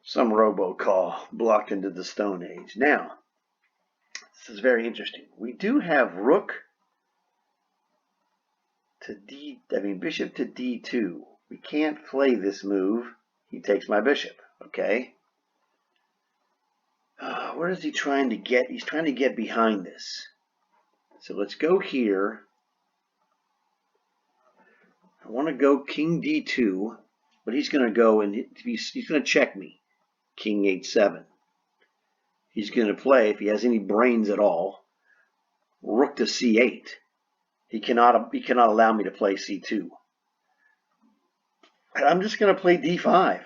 Some robocall blocked into the Stone Age. Now, this is very interesting. We do have rook to bishop to d2. We can't play this move. He takes my bishop. Okay. Where is he trying to get? He's trying to get behind this. So let's go here. I want to go king d2, but he's going to go and he's going to check me. King h7. He's going to play, if he has any brains at all, rook to c8. He cannot allow me to play c2. I'm just going to play d5.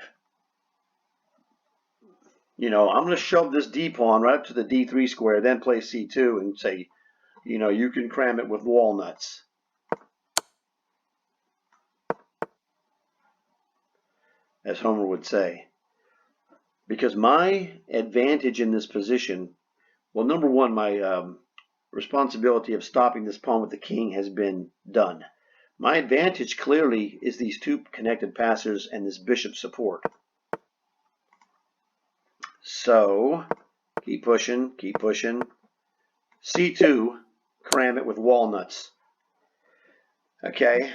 You know, I'm going to shove this d pawn right up to the d3 square, then play c2 and say, you know, you can cram it with walnuts. As Homer would say. Because my advantage in this position, well, number one, my responsibility of stopping this pawn with the king has been done. My advantage clearly is these two connected passers and this bishop support. So, keep pushing, keep pushing. c2, cram it with walnuts. Okay,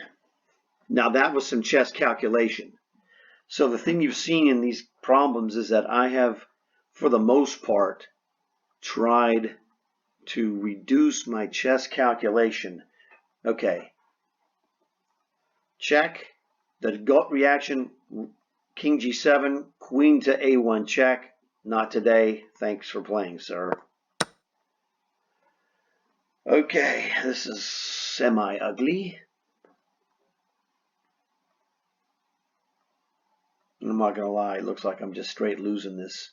now that was some chess calculation. So the thing you've seen in these problems is that I have, for the most part, tried to reduce my chess calculation. Okay, check, the gut reaction, king g7, queen to a1 check. Not today. Thanks for playing, sir. Okay, this is semi-ugly. I'm not gonna lie, it looks like I'm just straight losing this.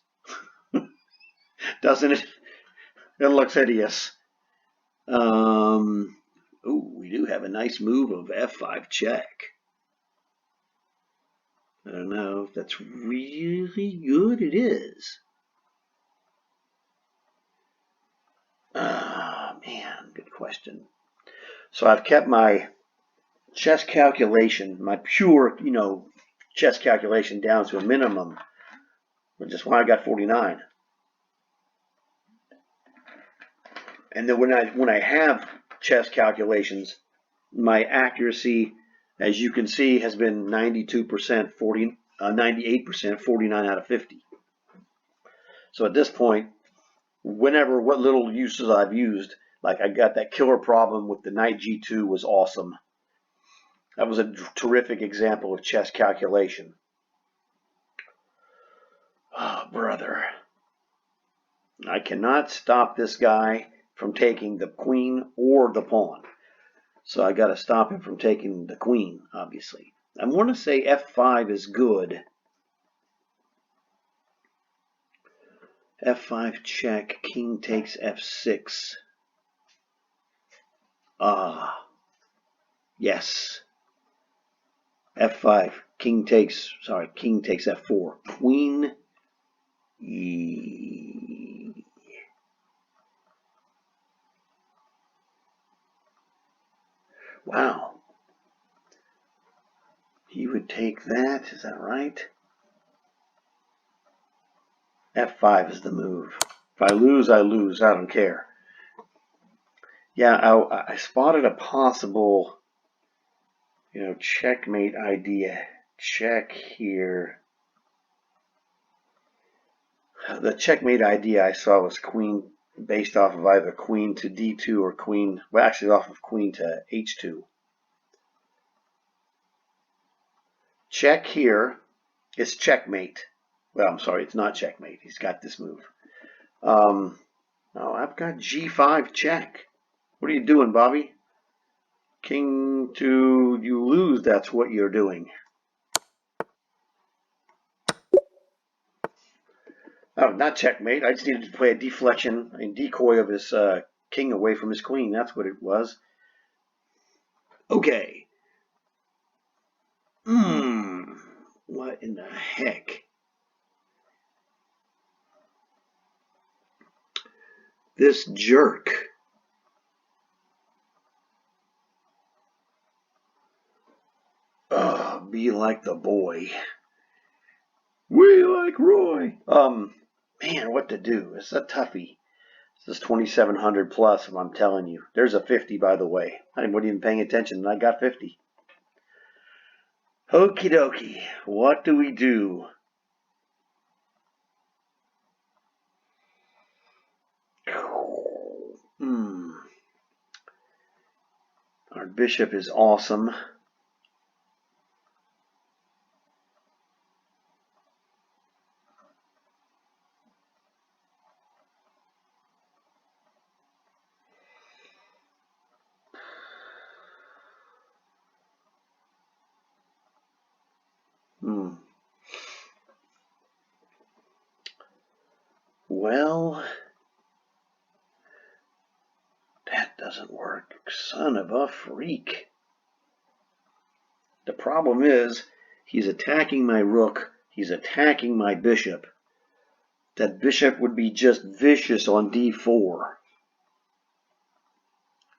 Doesn't it? It looks hideous. Ooh, we do have a nice move of f5 check. I don't know if that's really good. It is. Man, good question. So I've kept my chess calculation, my pure, you know, chess calculation down to a minimum, which is why I got 49. And then when I have chess calculations, my accuracy, as you can see, has been 92%, 98%, 49 out of 50. So at this point, what little uses I've used, like I got that killer problem with the knight g2 was awesome. That was a terrific example of chess calculation. Oh, brother. I cannot stop this guy from taking the queen or the pawn. So I got to stop him from taking the queen, obviously. I want to say f5 is good. f5 check, king takes f6. Yes. f5, king takes f4. Queen e. Wow. He would take that, is that right? f5 is the move. If I lose, I lose. I don't care. Yeah, I spotted a possible, you know, checkmate idea. Check here. The checkmate idea I saw was queen, based off of either queen to d2 or queen, well, actually off of queen to h2. Check here. It's checkmate. Well, I'm sorry, it's not checkmate. He's got this move. Oh, I've got g5 check. What are you doing, Bobby? King to you lose, that's what you're doing. Oh, not checkmate. I just needed to play a deflection and decoy of his king away from his queen. That's what it was. Okay. What in the heck? This jerk. Be like the boy. We like Roy. Man, what to do? It's a toughie. This is 2,700 plus, I'm telling you. There's a 50, by the way. I wasn't even paying attention, and I got 50. Okie dokie. What do we do? Our bishop is awesome. Well, that doesn't work. Son of a freak. The problem is, he's attacking my rook. He's attacking my bishop. That bishop would be just vicious on d4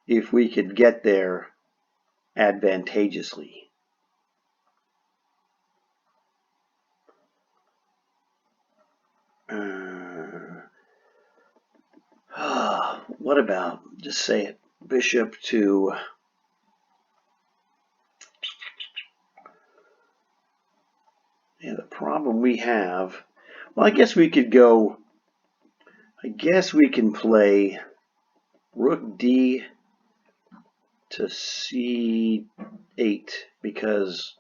if we could get there advantageously. What about, just say it, bishop to... Yeah, the problem we have... Well, I guess we could go... I guess we can play rook d to c8, because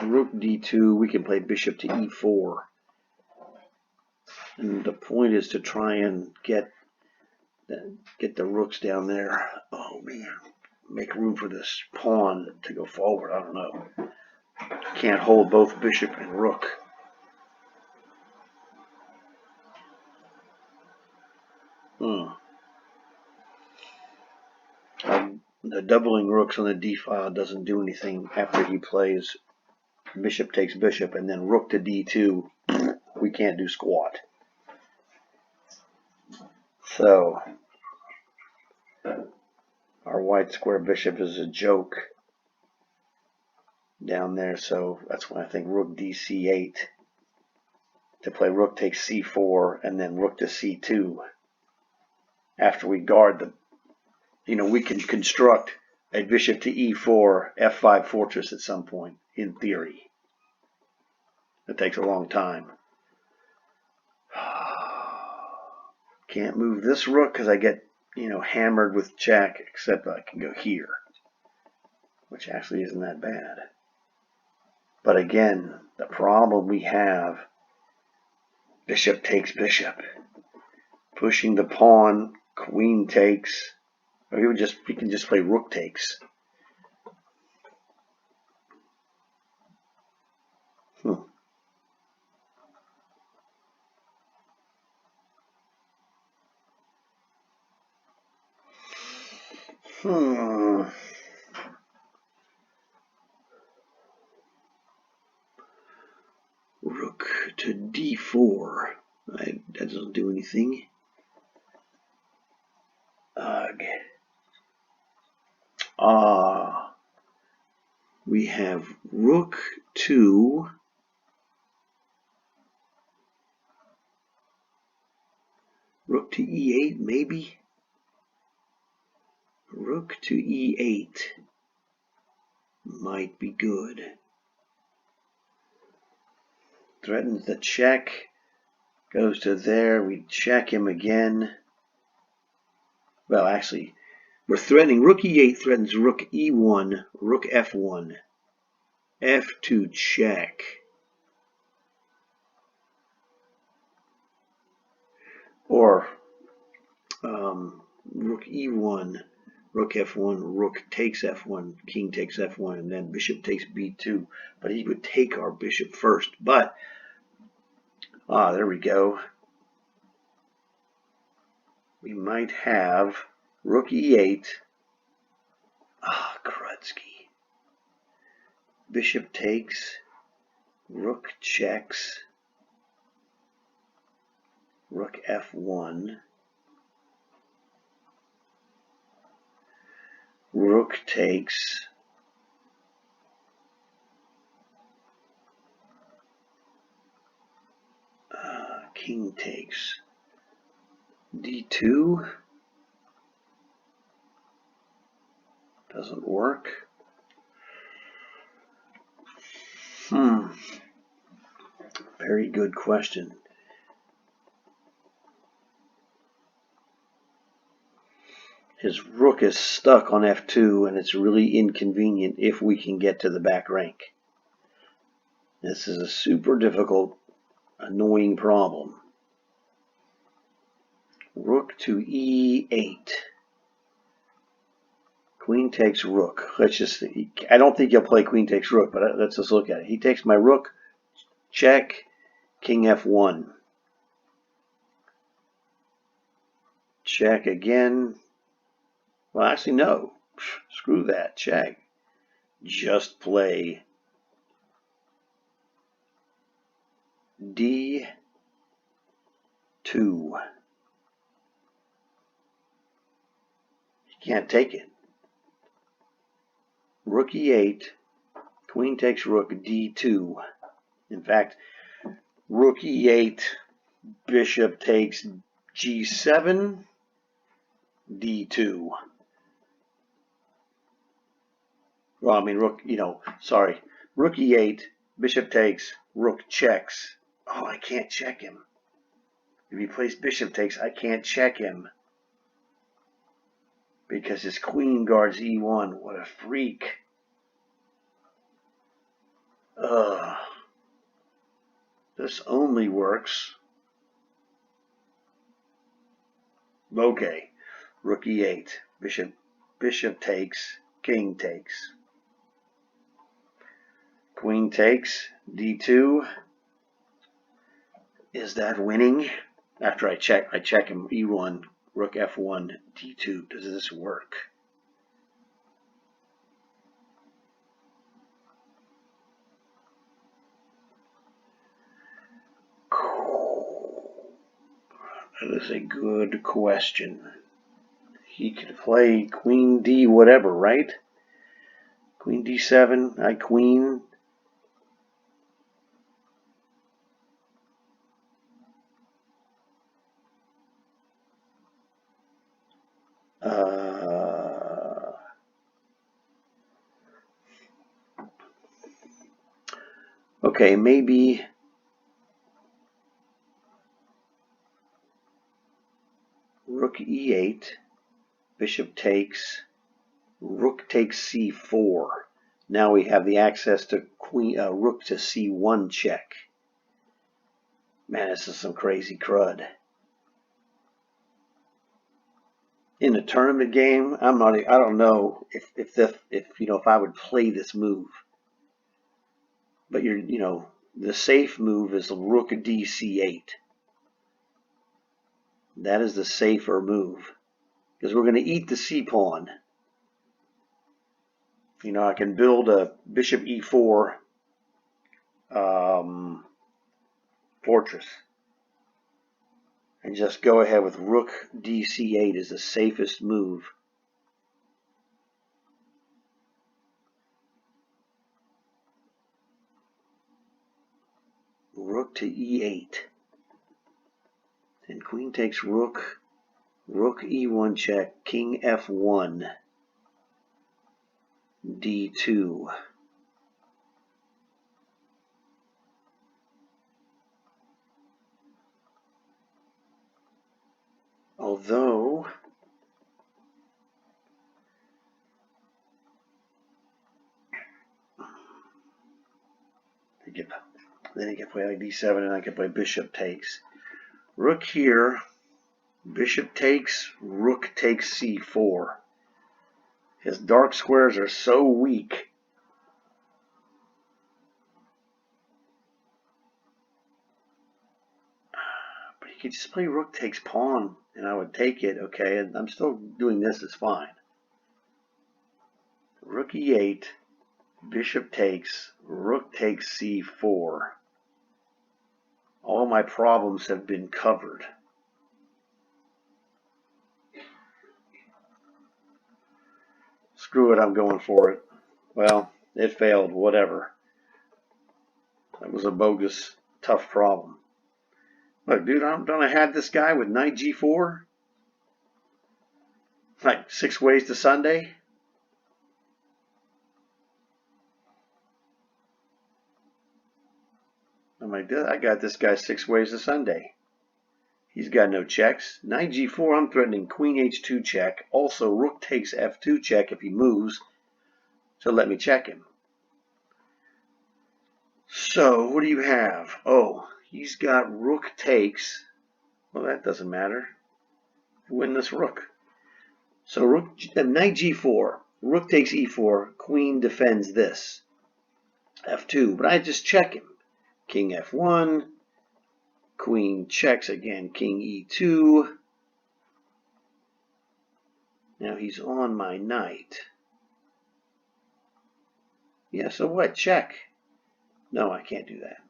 rook d2, we can play bishop to e4. And the point is to try and get the rooks down there. Oh man, make room for this pawn to go forward. I don't know. Can't hold both bishop and rook. The doubling rooks on the d file doesn't do anything after he plays bishop takes bishop and then rook to d2. We can't do squat. So our white square bishop is a joke down there, so that's why I think rook dc8 to play rook takes c4 and then rook to c2. After we guard the, we can construct a bishop to e4 f5 fortress at some point, in theory. It takes a long time. Can't move this rook because I get, hammered with check, except I can go here, which actually isn't that bad. But again, the problem we have, bishop takes bishop, pushing the pawn, queen takes, or we can just play rook takes. Rook to d4. That doesn't do anything. Ugh. We have rook to e8, maybe? Rook to e8 might be good. Threatens the check, goes to there, we check him again. Well, actually, we're threatening rook e8 threatens rook e1, rook f1, f2 check. Or rook e1, rook f1, rook takes f1, king takes f1, and then bishop takes b2. But he would take our bishop first. But, there we go. We might have rook e8. Krutsky. Bishop takes, rook checks, rook f1, rook takes, king takes, d2, doesn't work. Very good question. His rook is stuck on f2, and it's really inconvenient if we can get to the back rank. This is a super difficult, annoying problem. Rook to e8. Queen takes rook. Let's just see. I don't think he'll play queen takes rook, but let's just look at it. He takes my rook, check, king f1. Check again. Well, actually, no. Screw that. Check. Just play d2. You can't take it. Rook e8. Queen takes rook d2. In fact, rook e8. Bishop takes g7. d2. Well, I mean, rook, sorry. Rook e8, bishop takes, rook checks. Oh, I can't check him. If he plays bishop takes, I can't check him. Because his queen guards e1. What a freak. This only works. Okay. Rook e8, bishop takes, king takes. Queen takes, d2. Is that winning? After I check him, e1, rook f1, d2. Does this work? That is a good question. He could play queen d whatever, right? Queen d7, I queen. Okay, maybe rook e8, bishop takes, rook takes c4. Now we have the access to rook to c1 check. Man, this is some crazy crud. In a tournament game, I don't know if I would play this move. But the safe move is rook dc8. That is the safer move because we're going to eat the c pawn. I can build a bishop e4 fortress and just go ahead with rook dc8 is the safest move. Rook to e8. And queen takes rook, rook e1 check, king f1, d2. Although then he can play like d7 and I can play bishop takes. Rook here, bishop takes, rook takes c4. His dark squares are so weak. But he could just play rook takes pawn and I would take it, okay, and I'm still doing this, it's fine. Rook e8, bishop takes, rook takes c4. All my problems have been covered. Screw it, I'm going for it. Well, it failed, whatever. That was a bogus, tough problem. Look, dude, don't I have this guy with knight g4? Like 6 ways to Sunday? I'm like, I got this guy 6 ways to Sunday. He's got no checks. Knight g4, I'm threatening queen h2 check. Also, rook takes f2 check if he moves. So let me check him. So, what do you have? Oh, he's got rook takes. Well, that doesn't matter. Win this rook. So knight g4. Rook takes e4. Queen defends this. f2, but I just check him. King f1. Queen checks again. King e2. Now he's on my knight. Yeah, so what? Check. No, I can't do that.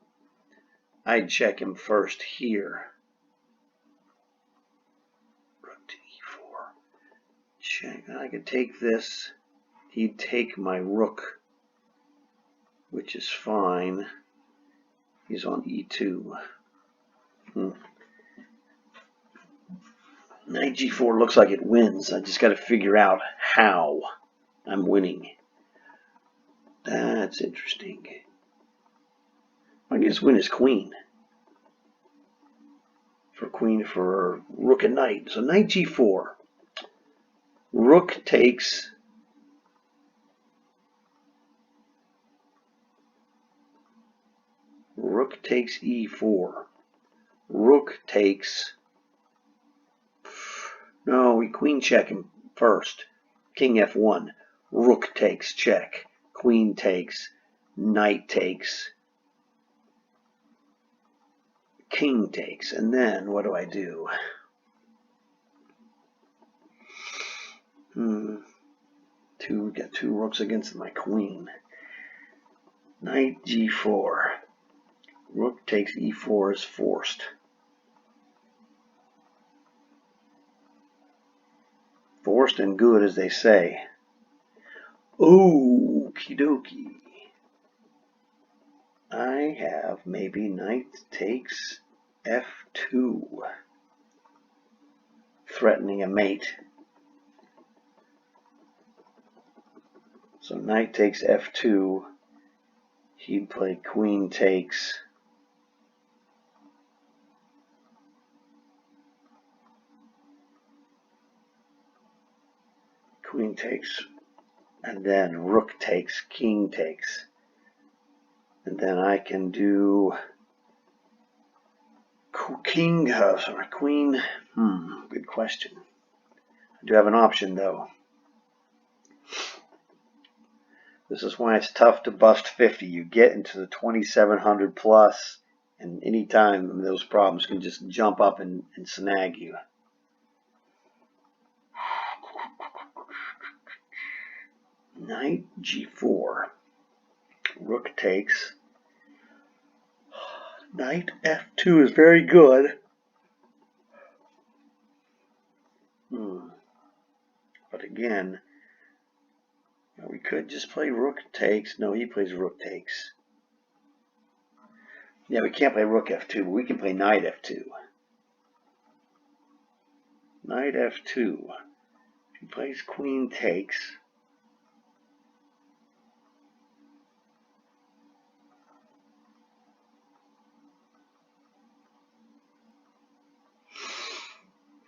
I'd check him first here. Rook to e4. Check. I could take this. He'd take my rook, which is fine. He's on e2. Knight g4 looks like it wins. I just got to figure out how I'm winning. That's interesting. I can just win his queen. For rook and knight. So knight g4. Rook takes. Rook takes e4. Rook takes. No, we queen check him first. King f1. Rook takes, check. Queen takes. Knight takes. King takes. And then what do I do? We got two rooks against my queen. Knight g4. Rook takes e4 is forced. Forced and good, as they say. Okie dokie. I have maybe knight takes f2. Threatening a mate. So knight takes f2. He'd play queen takes. Queen takes. And then rook takes, king takes. And then I can do queen. Good question. I do have an option though. This is why it's tough to bust 50. You get into the 2700 plus, and anytime those problems can just jump up and snag you. Knight g4. Rook takes. Knight f2 is very good. But again, we could just play rook takes. No, he plays rook takes. Yeah, we can't play rook f2, but we can play knight f2. Knight f2. He plays queen takes.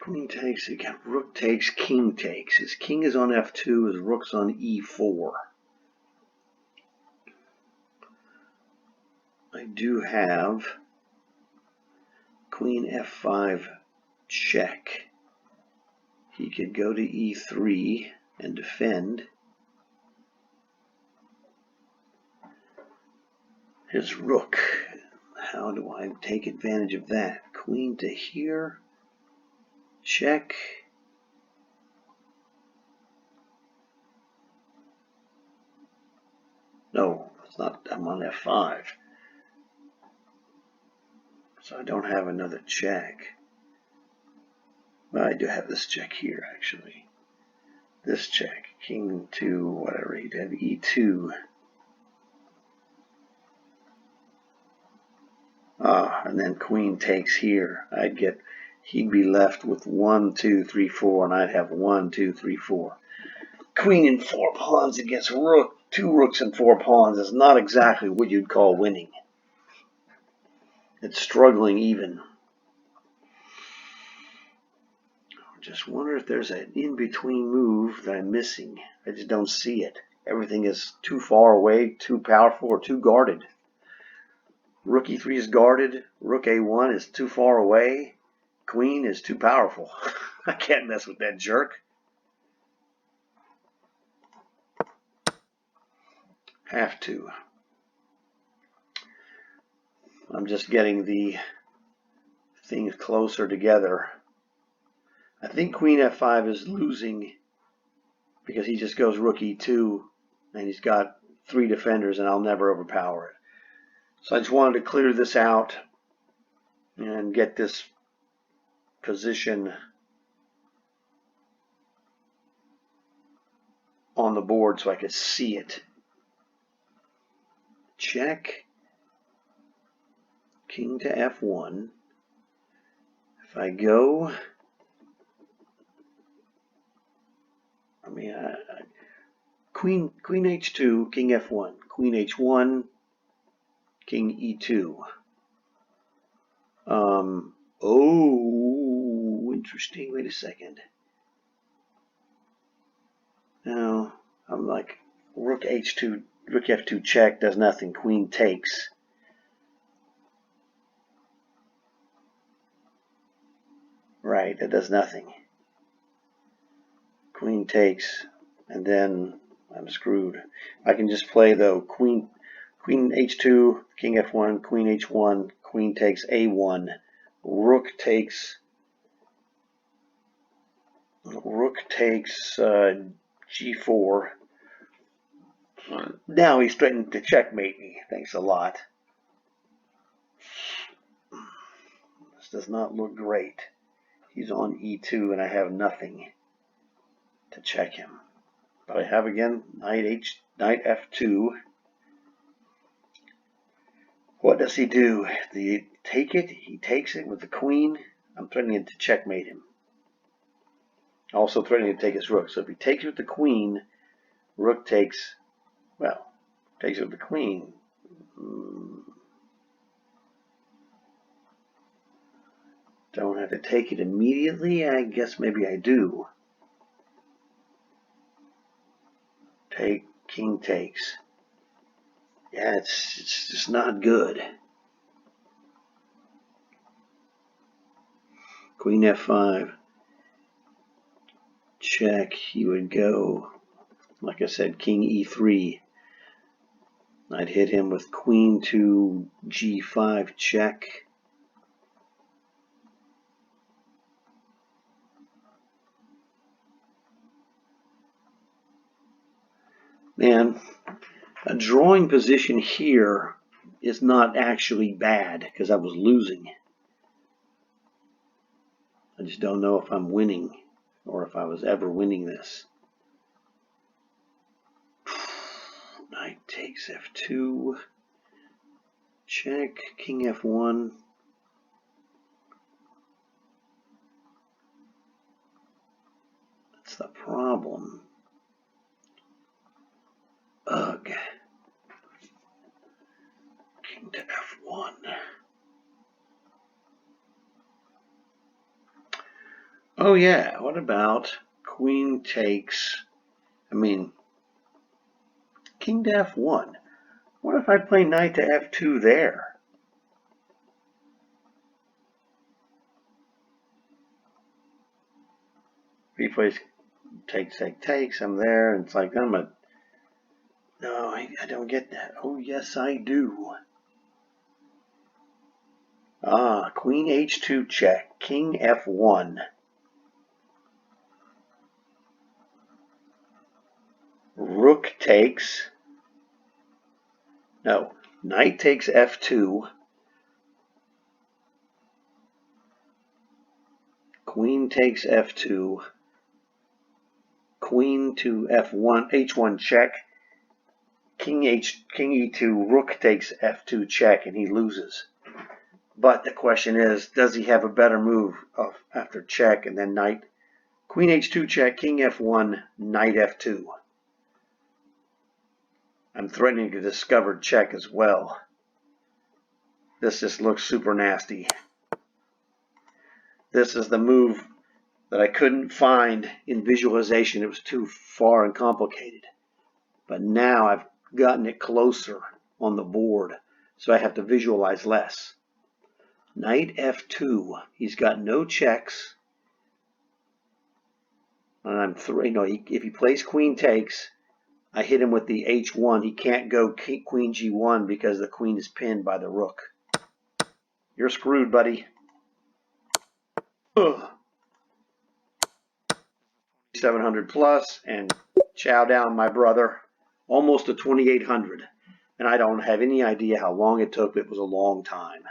Queen takes again. Rook takes, king takes. His king is on f2, his rook's on e4. I do have queen f5 check. He could go to e3 and defend. His rook. How do I take advantage of that? Queen to here. Check. No, it's not. I'm on f5. So I don't have another check. Well, I do have this check here, actually. This check. King to whatever. He'd have e2. And then queen takes here. He'd be left with 1, 2, 3, 4, and I'd have 1, 2, 3, 4. Queen and 4 pawns against rook. 2 rooks and 4 pawns is not exactly what you'd call winning. It's struggling even. I just wonder if there's an in-between move that I'm missing. I just don't see it. Everything is too far away, too powerful, or too guarded. Rook e3 is guarded. Rook a1 is too far away. Queen is too powerful. I can't mess with that jerk. have to. I'm just getting the things closer together. I think queen f5 is losing because he just goes rook e2 and he's got 3 defenders and I'll never overpower it. So I just wanted to clear this out and get this position on the board so I could see it. Check. King to f1. If I go, queen h2, king f1, queen h1, king e2. Oh, interesting. Wait a second. Now, I'm like, rook h2, rook f2 check does nothing. Queen takes. Right, that does nothing. Queen takes, and then I'm screwed. I can just play though queen h2, king f1, queen h1, queen takes a1, rook takes g4. Now he's threatening to checkmate me. Thanks a lot. This does not look great. He's on e2 and I have nothing to check him. But I have again knight f2. What does he do? Do you take it? He takes it with the queen. I'm threatening to checkmate him. Also threatening to take his rook. So if he takes it with the queen, rook takes, well, takes it with the queen. Don't have to take it immediately. I guess maybe I do. Take, king takes. Yeah, it's just not good. Queen f5. Check. He would go, like I said, king e3. I'd hit him with queen to g5 check. And a drawing position here is not actually bad because I was losing. I just don't know if I'm winning or if I was ever winning this. Knight takes f2. Check. King f1. That's the problem. Ugh. King to f1. Oh yeah, what about queen takes, king to f1. What if I play knight to f2 there? If he plays takes, I'm there, and it's like, no, I don't get that. Oh, yes, I do. Queen h2 check, king f1. Rook takes. No, knight takes f2. Queen takes f2. Queen to f1, h1 check. King e2, rook takes f2 check, and he loses. But the question is, does he have a better move after check and then knight? Queen h2 check, king f1, knight f2. I'm threatening to discover check as well. This just looks super nasty. This is the move that I couldn't find in visualization. It was too far and complicated. But now I've gotten it closer on the board, so I have to visualize less. Knight f2. He's got no checks. And if he plays queen takes, I hit him with the h1. He can't go queen g1 because the queen is pinned by the rook. You're screwed, buddy. Ugh. 700 plus, and chow down, my brother. Almost to 2800. And I don't have any idea how long it took, but it was a long time.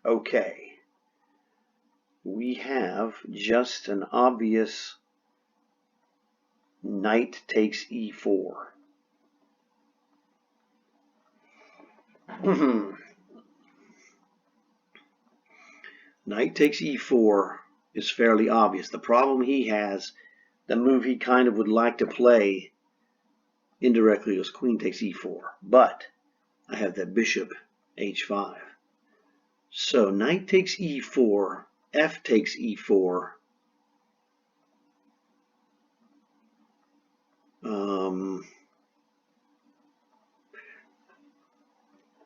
Okay. We have just an obvious knight takes e4. Knight takes e4 is fairly obvious. The problem he has, the move he kind of would like to play indirectly, was queen takes e4. But I have that bishop h5. So knight takes e4, f takes e4.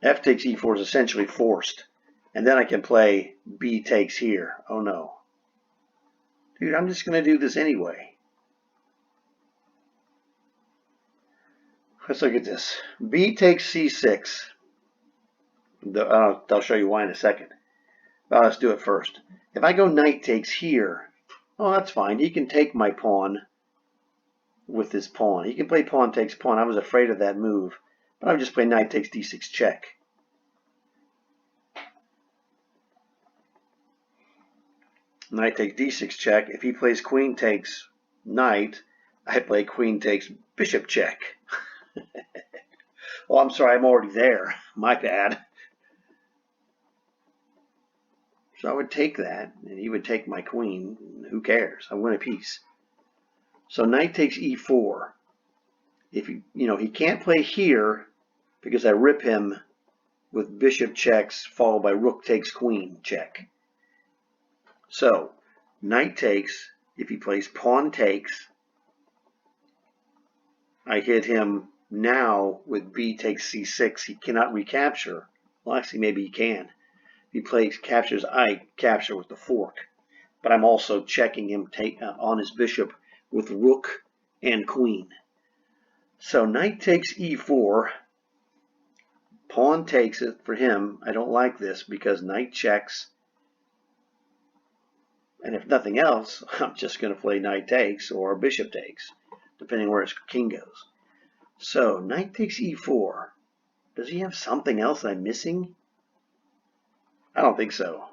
F takes e4 is essentially forced. And then I can play b takes here. Oh no. Dude, I'm just going to do this anyway. Let's look at this. B takes c6. I'll show you why in a second. Well, let's do it first. If I go knight takes here, oh, that's fine. He can take my pawn with his pawn. He can play pawn takes pawn. I was afraid of that move. But I would just play knight takes d6 check. Knight takes d6 check. If he plays queen takes knight, I play queen takes bishop check. Oh, I'm sorry, I'm already there. My bad. So I would take that, and he would take my queen. Who cares? I win a piece. So knight takes e4. If he can't play here because I rip him with bishop checks followed by rook takes queen check. So knight takes. If he plays pawn takes, I hit him now with b takes c6. He cannot recapture. Well, actually, maybe he can. If he plays captures, I capture with the fork. But I'm also checking him on his bishop with rook and queen. So knight takes e4. Pawn takes it for him. I don't like this because knight checks. And if nothing else, I'm just going to play knight takes or bishop takes, depending where his king goes. So knight takes e4. Does he have something else I'm missing? I don't think so.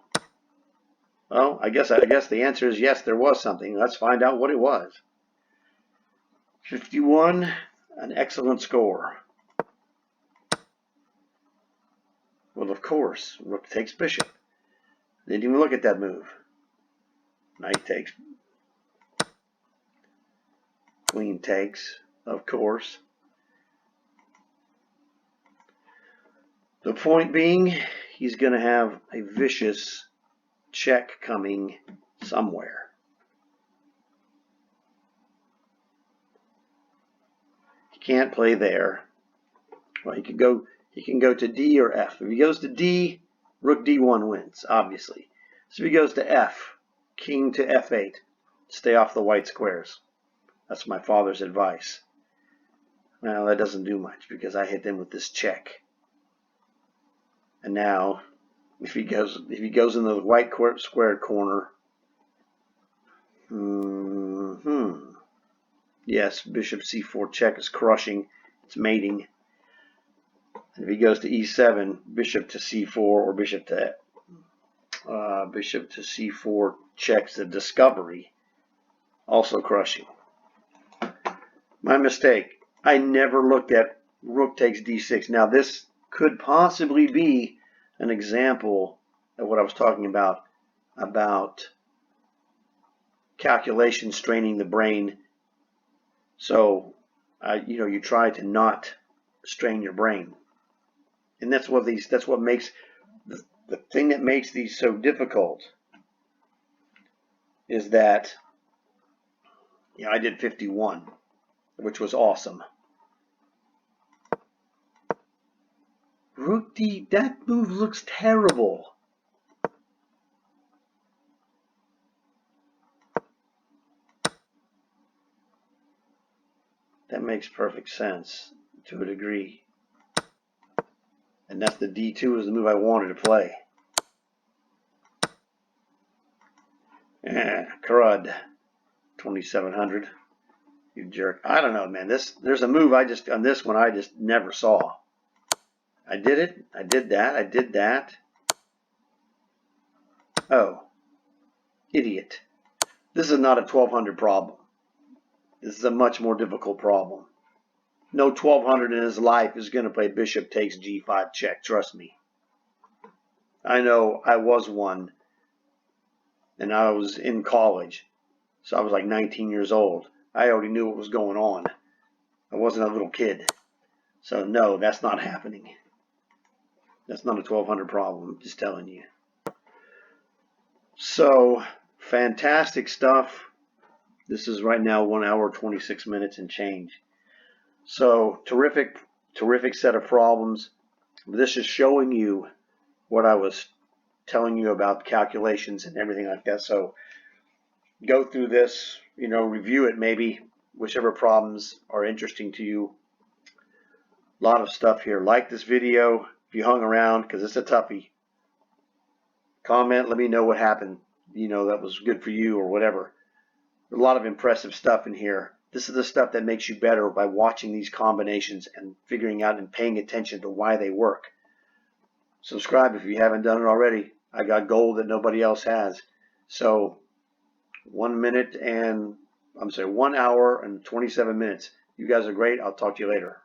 Well, I guess the answer is yes, there was something. Let's find out what it was. 51, an excellent score. Well, of course, rook takes bishop. Didn't even look at that move. Knight takes. Queen takes, of course. The point being, he's going to have a vicious check coming somewhere. He can't play there. Well, he can go to D or F. If he goes to D, rook D1 wins, obviously. So if he goes to F, king to F8, stay off the white squares. That's my father's advice. Well, that doesn't do much because I hit them with this check. And now, if he goes in the white squared corner, yes, bishop c4 check is crushing. It's mating. And if he goes to e7, bishop to c4 or bishop to c4 checks the discovery, also crushing. My mistake. I never looked at rook takes d6. Now this could possibly be an example of what I was talking about calculation straining the brain. So, you try to not strain your brain, and that's what makes the thing that makes these so difficult is that I did 51, which was awesome. Rook D, that move looks terrible. That makes perfect sense to a degree. And that's the D2 is the move I wanted to play. Crud. 2700. You jerk. I don't know, man. There's a move on this one I just never saw. I did it. I did that. I did that. Oh. Idiot. This is not a 1200 problem. This is a much more difficult problem. No 1200 in his life is going to play bishop takes g5 check. Trust me. I know I was one, and I was in college, so I was like 19 years old. I already knew what was going on. I wasn't a little kid. So no, that's not happening. That's not a 1200 problem, I'm just telling you. So, fantastic stuff. This is right now 1 hour, 26 minutes and change. So, terrific set of problems. This is showing you what I was telling you about calculations and everything like that. So, go through this, review it maybe, whichever problems are interesting to you. A lot of stuff here. Like this video if you hung around, because it's a toughie. Comment, let me know what happened, that was good for you or whatever. A lot of impressive stuff in here. This is the stuff that makes you better by watching these combinations and figuring out and paying attention to why they work. Subscribe if you haven't done it already. I got gold that nobody else has. So 1 hour and 27 minutes. You guys are great. I'll talk to you later.